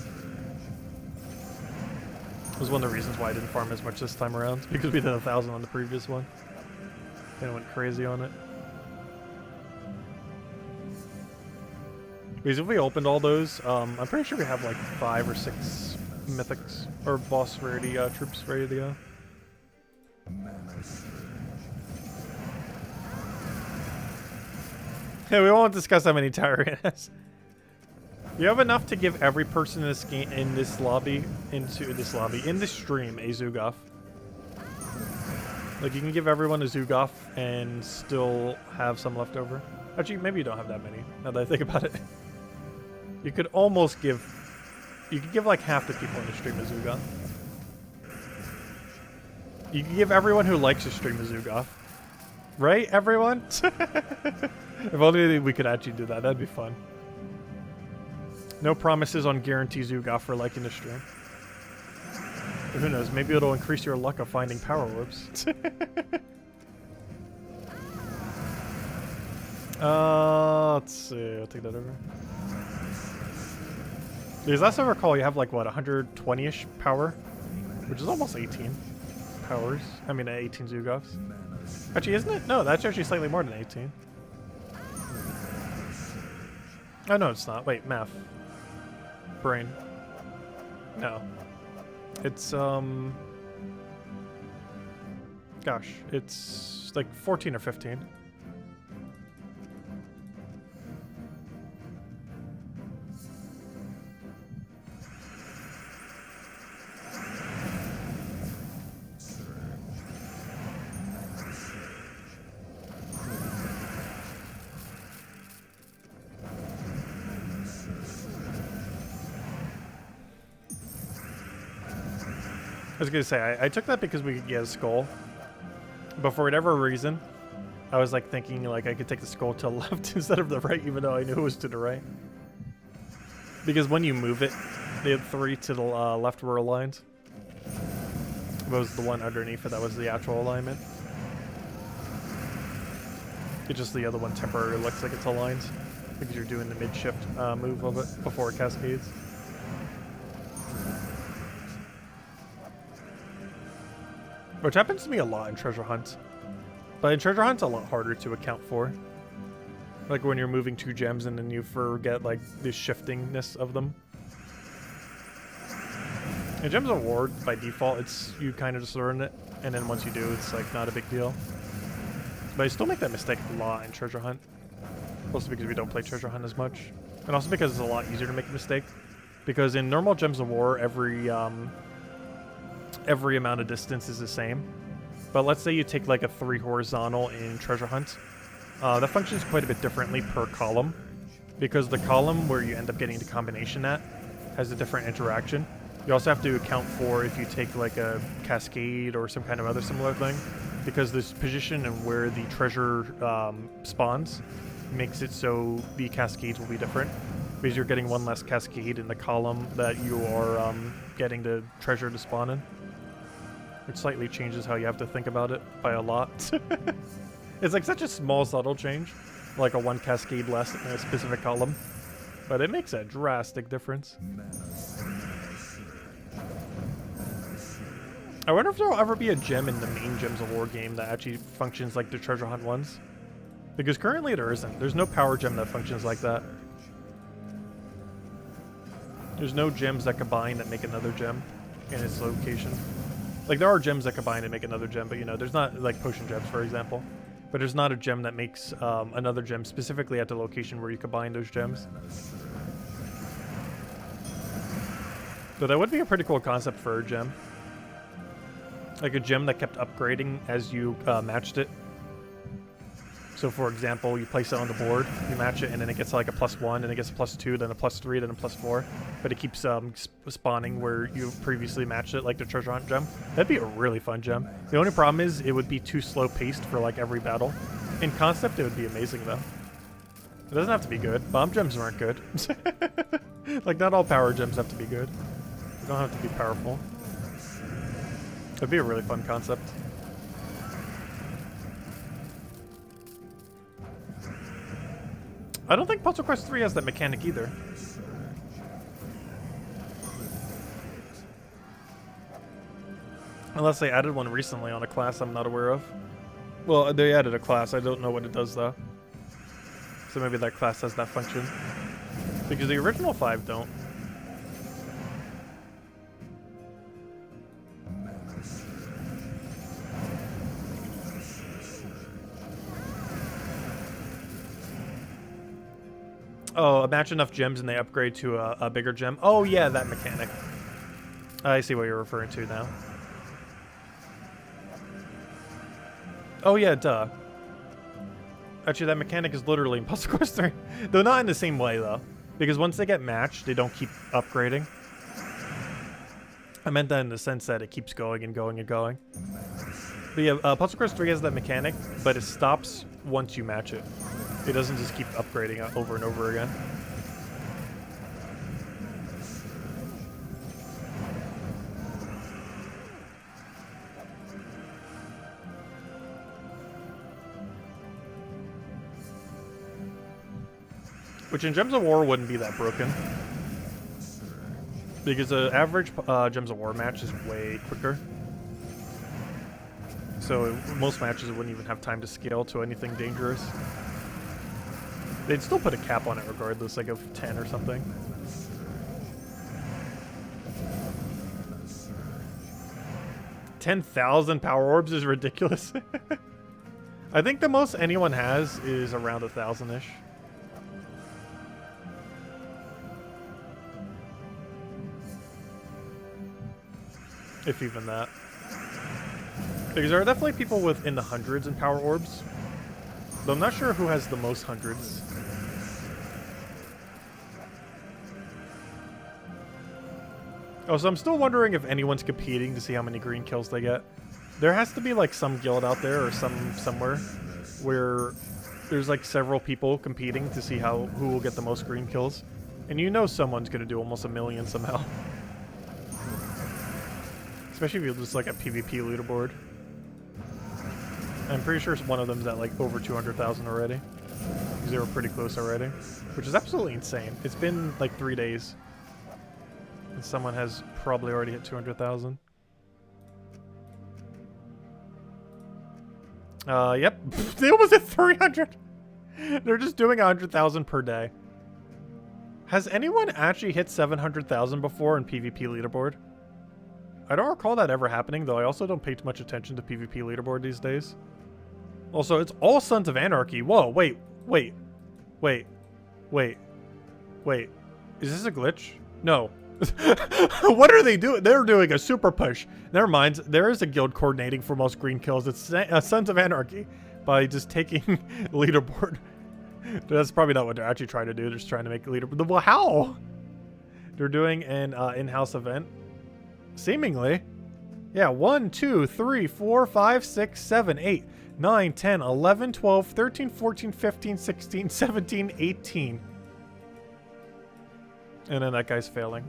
It was one of the reasons why I didn't farm as much this time around, because we did 1,000 on the previous one. Kind of went crazy on it. Because if we opened all those, I'm pretty sure we have like 5 or 6 mythics, or boss rarity troops ready to go. Yeah, we won't discuss how many tower it has. You have enough to give every person in this game, in this stream, a Zugoff. Like, you can give everyone a Zugoff and still have some left over. Actually, maybe you don't have that many, now that I think about it. You could almost give... You could give like half the people in the stream a Zugoff. You can give everyone who likes to stream a Zugoff. Right, everyone? If only we could actually do that, that'd be fun. No promises on guarantee Zugoff for liking the stream. But who knows, maybe it'll increase your luck of finding power orbs. Let's see, I'll take that over. Because last I recall, you have like, what, 120-ish power? Which is almost 18 powers. I mean, 18 Zugoffs. Actually, isn't it? No, that's actually slightly more than 18. Oh, no, it's not. Wait, math. Brain. No. It's, gosh, it's like 14 or 15. I was gonna say, I took that because we could get a skull. But for whatever reason, I was like thinking like I could take the skull to the left instead of the right, even though I knew it was to the right. Because when you move it, the 3 to the left were aligned. It was the one underneath it that was the actual alignment. It's just the other one temporarily looks like it's aligned. Because you're doing the mid-shift move of it before it cascades. Which happens to me a lot in Treasure Hunt. But in Treasure Hunt's a lot harder to account for. Like when you're moving 2 gems and then you forget like the shiftingness of them. In Gems of War, by default, it's you kind of just learn it, and then once you do, it's like not a big deal. But I still make that mistake a lot in Treasure Hunt. Mostly because we don't play Treasure Hunt as much. And also because it's a lot easier to make a mistake. Because in normal Gems of War, every amount of distance is the same. But let's say you take like a 3 horizontal in Treasure Hunt. That functions quite a bit differently per column. Because the column where you end up getting the combination at has a different interaction. You also have to account for if you take like a cascade or some kind of other similar thing. Because this position and where the treasure spawns makes it so the cascades will be different. Because you're getting one less cascade in the column that you are getting the treasure to spawn in. Which slightly changes how you have to think about it by a lot. It's like such a small, subtle change. Like a 1 cascade less in a specific column. But it makes a drastic difference. I wonder if there will ever be a gem in the main Gems of War game that actually functions like the Treasure Hunt ones. Because currently there isn't. There's no power gem that functions like that. There's no gems that combine that make another gem in its location. Like, there are gems that combine and make another gem, but, you know, there's not, like, potion gems, for example. But there's not a gem that makes another gem specifically at the location where you combine those gems. So that would be a pretty cool concept for a gem. Like a gem that kept upgrading as you matched it. So for example, you place it on the board, you match it, and then it gets like a +1, and it gets a +2, then a +3, then a +4. But it keeps spawning where you previously matched it, like the Treasure Hunt gem. That'd be a really fun gem. The only problem is it would be too slow paced for like every battle. In concept, it would be amazing though. It doesn't have to be good. Bomb gems aren't good. Like not all power gems have to be good. They don't have to be powerful. It'd be a really fun concept. I don't think Puzzle Quest 3 has that mechanic either. Unless they added one recently on a class I'm not aware of. Well, they added a class. I don't know what it does though. So maybe that class has that function. Because the original 5 don't. Oh, match enough gems and they upgrade to a bigger gem. Oh yeah, that mechanic. I see what you're referring to now. Oh yeah, duh. Actually, that mechanic is literally in Puzzle Quest 3. Though not in the same way, though. Because once they get matched, they don't keep upgrading. I meant that in the sense that it keeps going and going and going. But yeah, Puzzle Quest 3 has that mechanic, but it stops once you match it. It doesn't just keep upgrading over and over again. Which in Gems of War wouldn't be that broken. Because the average Gems of War match is way quicker. So most matches wouldn't even have time to scale to anything dangerous. They'd still put a cap on it regardless, like of 10 or something. $10,000 power orbs is ridiculous. I think the most anyone has is around 1,000-ish. If even that. Because there are definitely people within the hundreds in power orbs. Though I'm not sure who has the most hundreds. Oh, so I'm still wondering if anyone's competing to see how many green kills they get. There has to be like some guild out there or somewhere where there's like several people competing to see who will get the most green kills. And you know someone's gonna do almost 1 million somehow. Especially if you just like a PvP leaderboard. I'm pretty sure one of them's at like over 200,000 already. Because they were pretty close already. Which is absolutely insane. It's been like 3 days. And someone has probably already hit 200,000. Yep. They almost hit 300! They're just doing 100,000 per day. Has anyone actually hit 700,000 before in PvP leaderboard? I don't recall that ever happening, though I also don't pay too much attention to PvP leaderboard these days. Also, it's all Sons of Anarchy. Whoa, wait. Is this a glitch? No. What are they doing? They're doing a super push. Never mind. There is a guild coordinating for most green kills. It's Sons of Anarchy by just taking leaderboard. That's probably not what they're actually trying to do. They're just trying to make a leaderboard. Well, how? They're doing an in-house event. Seemingly. Yeah, 1, 2, 3, 4, 5, 6, 7, 8, 9, 10, 11, 12, 13, 14, 15, 16, 17, 18. And then that guy's failing.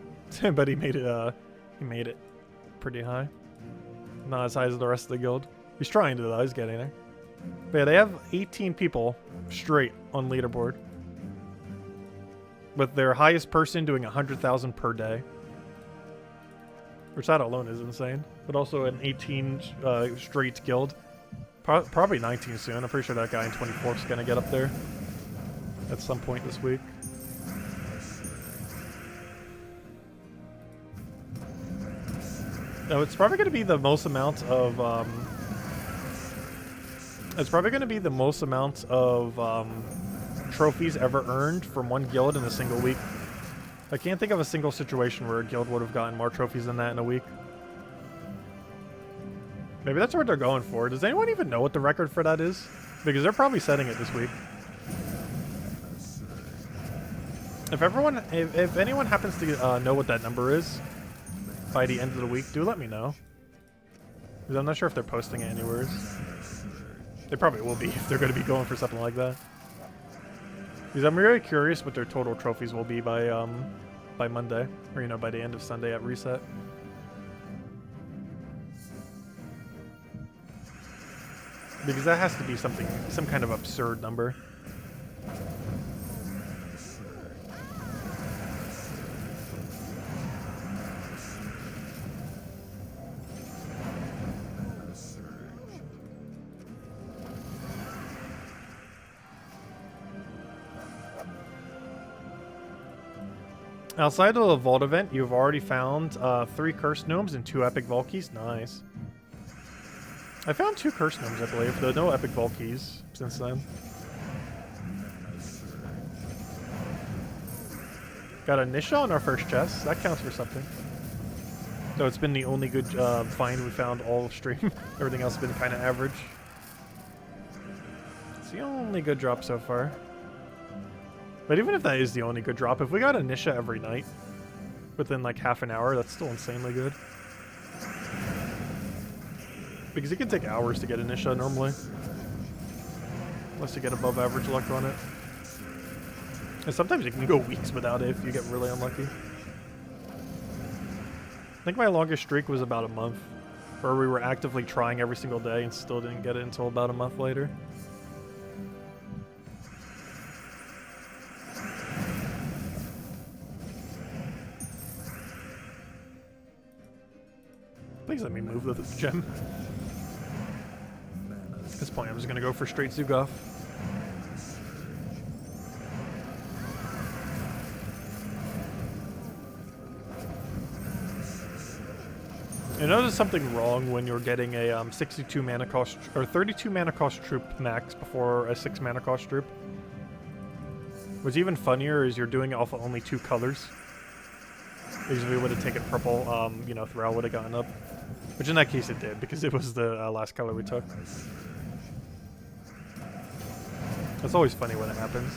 But he made it pretty high. Not as high as the rest of the guild. He's trying to, though. He's getting there. But yeah, they have 18 people straight on leaderboard. With their highest person doing 100,000 per day. Which that alone is insane. But also an 18 straight guild. Probably 19 soon. I'm pretty sure that guy in 24th is going to get up there. At some point this week. No, it's probably going to be the most amount of... trophies ever earned from one guild in a single week. I can't think of a single situation where a guild would have gotten more trophies than that in a week. Maybe that's what they're going for. Does anyone even know what the record for that is? Because they're probably setting it this week. If anyone happens to know what that number is by the end of the week, do let me know. Because I'm not sure if they're posting it anywhere. They probably will be if they're going to be going for something like that. Because I'm really curious what their total trophies will be by Monday, or you know, by the end of Sunday at reset. Because that has to be some kind of absurd number. Outside of the Vault event, you've already found 3 Cursed Gnomes and 2 Epic Valkies. Nice. I found 2 Cursed Gnomes, I believe, though no Epic Valkies since then. Got a Nisha on our first chest. That counts for something. So it's been the only good find we found all stream. Everything else has been kind of average. It's the only good drop so far. But even if that is the only good drop, if we got a Nisha every night within like half an hour, that's still insanely good. Because it can take hours to get a Nisha normally. Unless you get above average luck on it. And sometimes you can go weeks without it if you get really unlucky. I think my longest streak was about a month. Where we were actively trying every single day and still didn't get it until about a month later. Please let me move the gem. At this point, I'm just going to go for straight Zugoff. You know there's something wrong when you're getting a 62 mana cost or 32 mana cost troop max before a 6 mana cost troop. What's even funnier is you're doing it off of only 2 colors. Usually we would have taken purple, you know, Thrall would have gotten up. Which in that case it did, because it was the last color we took. That's always funny when it happens.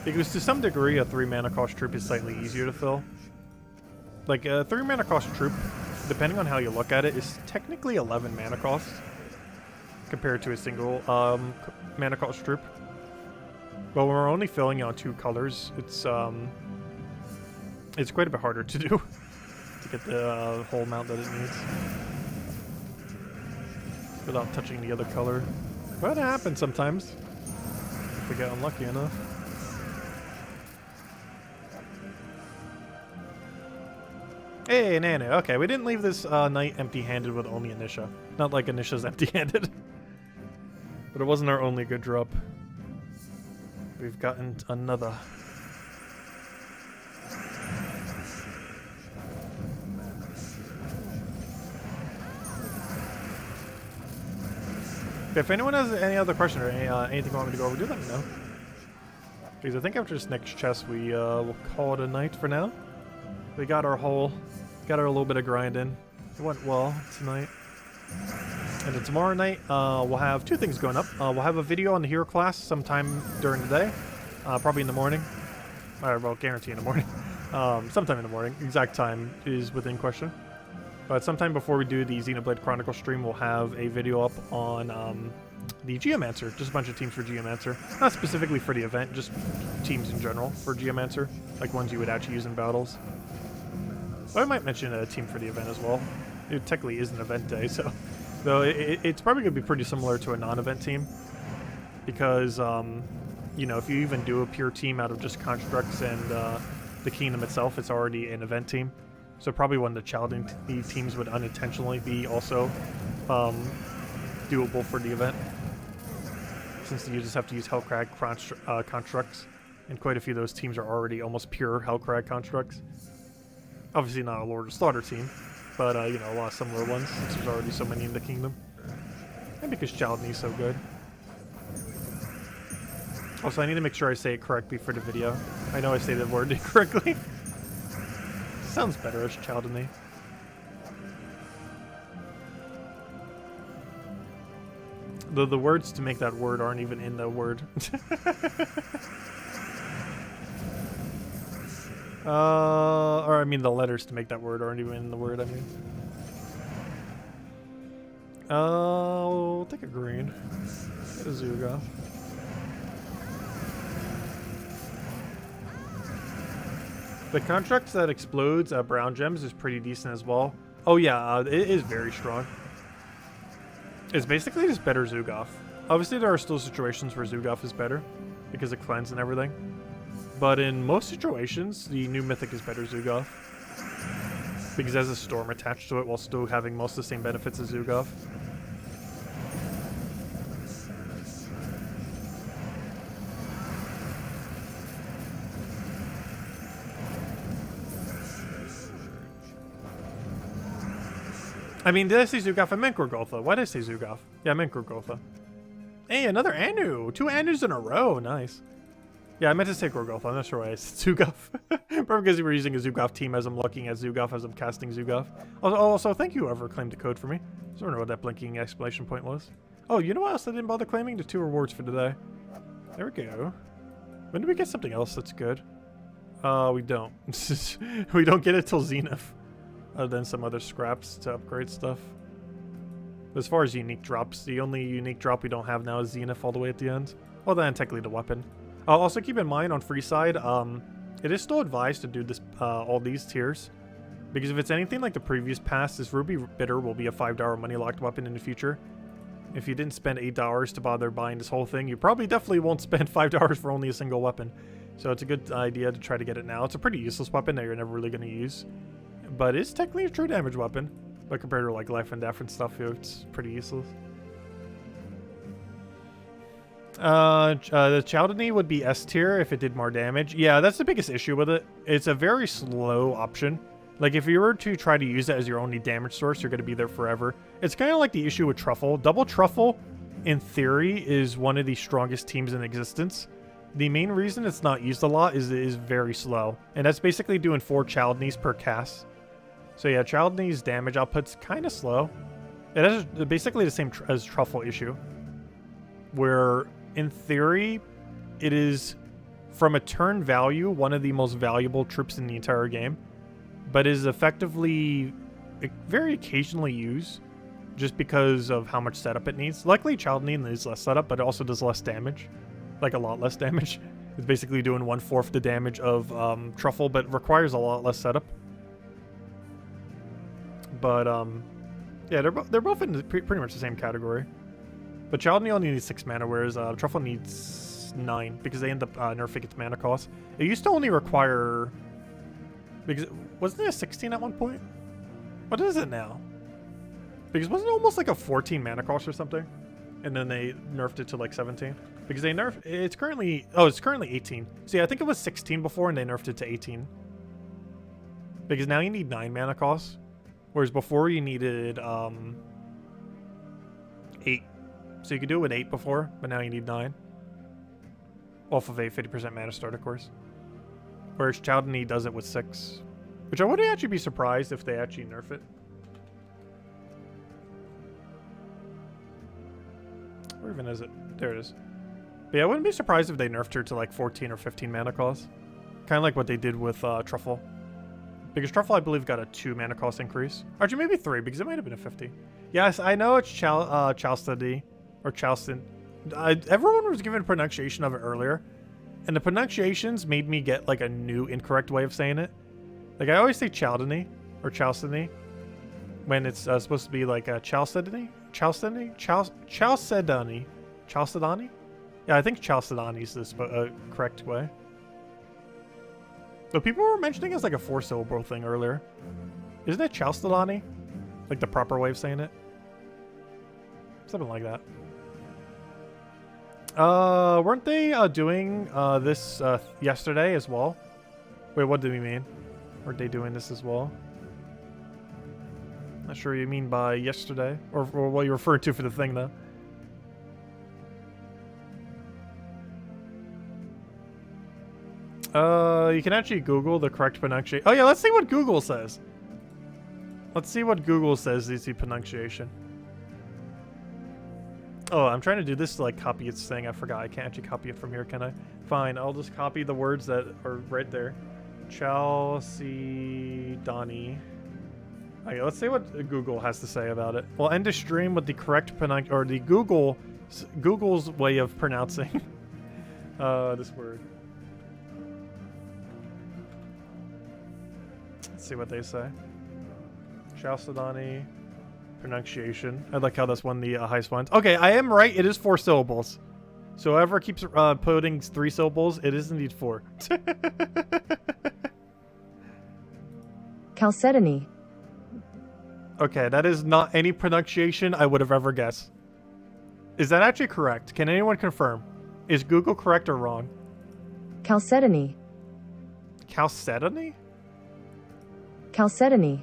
Because to some degree, a 3 mana cost troop is slightly easier to fill. Like, a 3 mana cost troop, depending on how you look at it, is technically 11 mana cost. Compared to a single mana cost troop. But when we're only filling out 2 colors, it's quite a bit harder to do. To get the whole amount that it needs. Without touching the other color. But it happens sometimes. If we get unlucky enough. Hey, Nanu. Okay, we didn't leave this night empty-handed with only Anisha. Not like Anisha's empty-handed. But it wasn't our only good drop. We've gotten another. If anyone has any other question or anything you want me to go over, do let me know. Because I think after this next chest, we will call it a night for now. We got our little bit of grind in. It went well tonight. And then tomorrow night, we'll have two things going up. We'll have a video on the hero class sometime during the day, probably in the morning. Well, guarantee in the morning. Sometime in the morning. Exact time is within question. But sometime before we do the Xenoblade Chronicle stream, we'll have a video up on the Geomancer. Just a bunch of teams for Geomancer. Not specifically for the event, just teams in general for Geomancer. Like ones you would actually use in battles. But I might mention a team for the event as well. It technically is an event day, so... Though it's probably going to be pretty similar to a non-event team. Because, you know, if you even do a pure team out of just constructs and the kingdom itself, it's already an event team. So probably one of the challenging teams would unintentionally be also doable for the event. Since you just have to use Hellcrag constructs. And quite a few of those teams are already almost pure Hellcrag constructs. Obviously not a Lord of Slaughter team. But, you know, a lot of similar ones, since there's already so many in the kingdom. And because Chaldney's so good. Also, I need to make sure I say it correctly for the video. I know I say the word incorrectly. Sounds better as Chaldney. Though the words to make that word aren't even in the word. Or I mean the letters to make that word aren't even in the word, I mean. We'll take a green. Get a Zugoff. The constructs that explodes brown gems is pretty decent as well. Oh yeah, it is very strong. It's basically just better Zugoff. Obviously there are still situations where Zugoff is better because of cleanse and everything. But in most situations, the new mythic is better Zugoff. Because it has a storm attached to it while still having most of the same benefits as Zugoff. I mean, did I say Zugoff? I meant Gorgotha. Why did I say Zugoff? Yeah, I meant Gorgotha. Hey, another Anu! 2 Anus in a row. Nice. Yeah, I meant to say Gorgotha. I'm not sure why I said Zugoff. Probably because you were using a Zugoff team as I'm looking at Zugoff as I'm casting Zugoff. Also, thank you whoever claimed the code for me. I was wondering what that blinking exclamation point was. Oh, you know what else I didn't bother claiming? The 2 rewards for today. There we go. When do we get something else that's good? We don't. We don't get it till Zenith. Other than some other scraps to upgrade stuff. As far as unique drops, the only unique drop we don't have now is Zenith all the way at the end. Well, then technically the weapon. Also keep in mind on free side, it is still advised to do this all these tiers. Because if it's anything like the previous pass, this Ruby Bitter will be a $5 money locked weapon in the future. If you didn't spend $8 to bother buying this whole thing, you probably definitely won't spend $5 for only a single weapon. So it's a good idea to try to get it now. It's a pretty useless weapon that you're never really going to use. But it's technically a true damage weapon. But compared to like Life and Death and stuff, it's pretty useless. The Chaldney would be S tier if it did more damage. Yeah, that's the biggest issue with it. It's a very slow option. Like if you were to try to use it as your only damage source, you're going to be there forever. It's kind of like the issue with Truffle. Double Truffle, in theory, is one of the strongest teams in existence. The main reason it's not used a lot is it is very slow. And that's basically doing 4 Chaldneys per cast. So yeah, Chaldney's damage output's kind of slow. It has basically the same as Truffle issue. Where, in theory, it is, from a turn value, one of the most valuable troops in the entire game. But is effectively very occasionally used just because of how much setup it needs. Luckily, Chaldney needs less setup, but it also does less damage. Like a lot less damage. It's basically doing 1/4 the damage of Truffle, but requires a lot less setup. But yeah, they're both in pretty much the same category. But Chaldney only needs 6 mana, whereas Truffle needs 9 because they end up nerfing its mana cost. It used to only require, because wasn't it a 16 at one point? What is it now? Because wasn't it almost like a 14 mana cost or something and then they nerfed it to like 17 because they nerfed. It's currently 18. See, I think it was 16 before, and they nerfed it to 18 because now you need 9 mana costs, whereas before you needed 8. So you could do it with 8 before, but now you need 9 off of a 50% mana starter course. Whereas Chaldony does it with 6, which I wouldn't actually be surprised if they actually nerf it. Where even is it? There it is. But yeah, I wouldn't be surprised if they nerfed her to like 14 or 15 mana cost. Kind of like what they did with Truffle. Because Truffle, I believe, got a 2 mana cost increase. Actually, maybe 3, because it might have been a 50. Yes, I know it's Chalstady, or Chalston. Everyone was given a pronunciation of it earlier. And the pronunciations made me get like a new incorrect way of saying it. Like, I always say Chaldony, or Chalstony, when it's supposed to be like Chalstady? Chalcedony? Yeah, I think Chalcedony is the correct way. But people were mentioning it's like a 4-syllable thing earlier. Isn't it Chalcedony? Like the proper way of saying it? Something like that. Weren't they doing this yesterday as well? Wait, what do we mean? Weren't they doing this as well? Not sure what you mean by yesterday, or what you referred to for the thing, though. You can actually Google the correct pronunciation. Oh yeah, let's see what Google says. Let's see what Google says is the pronunciation. Oh, I'm trying to do this to like copy its thing. I forgot. I can't actually copy it from here, can I? Fine, I'll just copy the words that are right there. Chalcedony. Okay, let's see what Google has to say about it. We'll end the stream with the correct or the Google's way of pronouncing this word. Let's see what they say. Chalcedony pronunciation. I like how that's one of the highest ones. Okay, I am right. It is 4 syllables. So whoever keeps putting 3 syllables, it is indeed 4. Chalcedony. Okay, that is not any pronunciation I would have ever guessed. Is that actually correct? Can anyone confirm? Is Google correct or wrong? Chalcedony. Chalcedony? Chalcedony.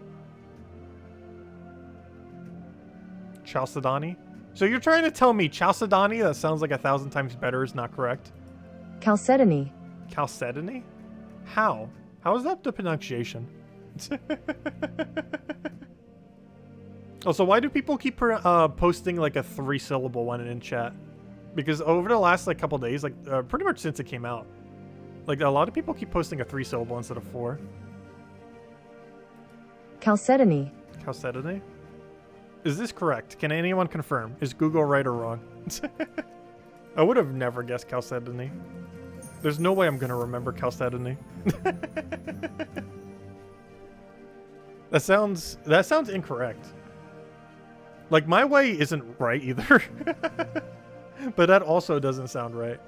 Chalcedony? So you're trying to tell me Chalcedony, that sounds like 1,000 times better, is not correct? Chalcedony. Chalcedony? How? How is that the pronunciation? Also, why do people keep posting like a 3-syllable one in chat? Because over the last like couple days, like pretty much since it came out, like a lot of people keep posting a 3-syllable instead of 4. Chalcedony. Chalcedony? Is this correct? Can anyone confirm? Is Google right or wrong? I would have never guessed Chalcedony. There's no way I'm gonna remember Chalcedony. That sounds incorrect. Like, my way isn't right either. But that also doesn't sound right.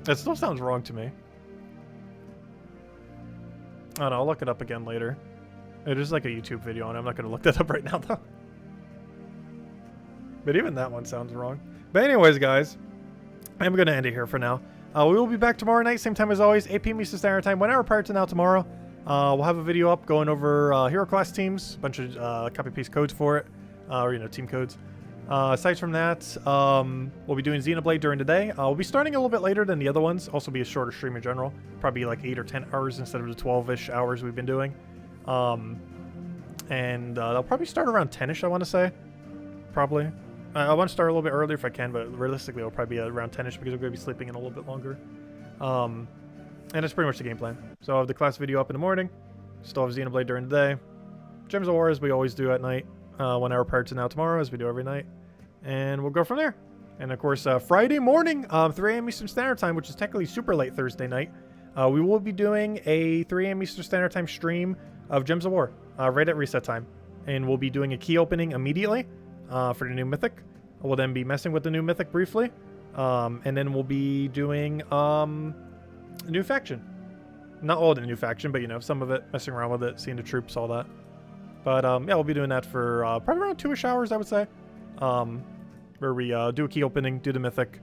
That still sounds wrong to me. I don't know, I'll look it up again later. It is like a YouTube video, and I'm not going to look that up right now, though. But even that one sounds wrong. But anyways, guys, I'm going to end it here for now. We will be back tomorrow night, same time as always, 8 p.m. Eastern Standard Time, whenever prior to now tomorrow. We'll have a video up going over hero class teams, a bunch of copy-paste codes for it, or, team codes. Aside from that, we'll be doing Xenoblade during the day. We'll be starting a little bit later than the other ones. Also be a shorter stream in general. Probably like 8 or 10 hours instead of the 12-ish hours we've been doing. And they'll probably start around 10-ish, I want to say. Probably. I want to start a little bit earlier if I can, but realistically it'll probably be around 10-ish because I'm going to be sleeping in a little bit longer. And that's pretty much the game plan. So I'll have the class video up in the morning. Still have Xenoblade during the day. Gems of War as we always do at night. 1 hour prior to now tomorrow, as we do every night. And we'll go from there. And of course, Friday morning, 3 a.m. Eastern Standard Time, which is technically super late Thursday night, we will be doing a 3 a.m. Eastern Standard Time stream of Gems of War, right at reset time. And we'll be doing a key opening immediately for the new Mythic. We'll then be messing with the new Mythic briefly. And then we'll be doing a new faction. Not all the new faction, but some of it, messing around with it, seeing the troops, all that. But yeah, we'll be doing that for probably around 2-ish hours, I would say. Where we do a key opening, do the mythic,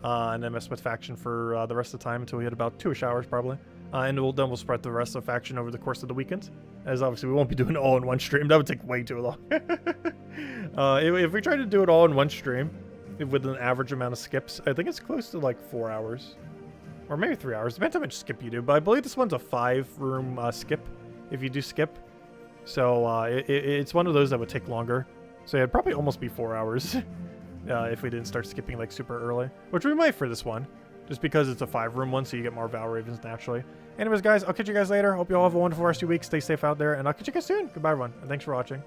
and then mess with faction for the rest of the time until we hit about 2-ish hours probably. And then we'll spread the rest of faction over the course of the weekend. As obviously we won't be doing it all in one stream. That would take way too long. If we try to do it all in one stream, with an average amount of skips, I think it's close to like 4 hours. Or maybe 3 hours. Depends how much skip you do. But I believe this one's a 5-room skip if you do skip. So it's one of those that would take longer. So yeah, it'd probably almost be 4 hours if we didn't start skipping like super early. Which we might for this one. Just because it's a 5-room one, so you get more Val Ravens naturally. Anyways, guys, I'll catch you guys later. Hope you all have a wonderful rest of your week. Stay safe out there, and I'll catch you guys soon. Goodbye, everyone, and thanks for watching.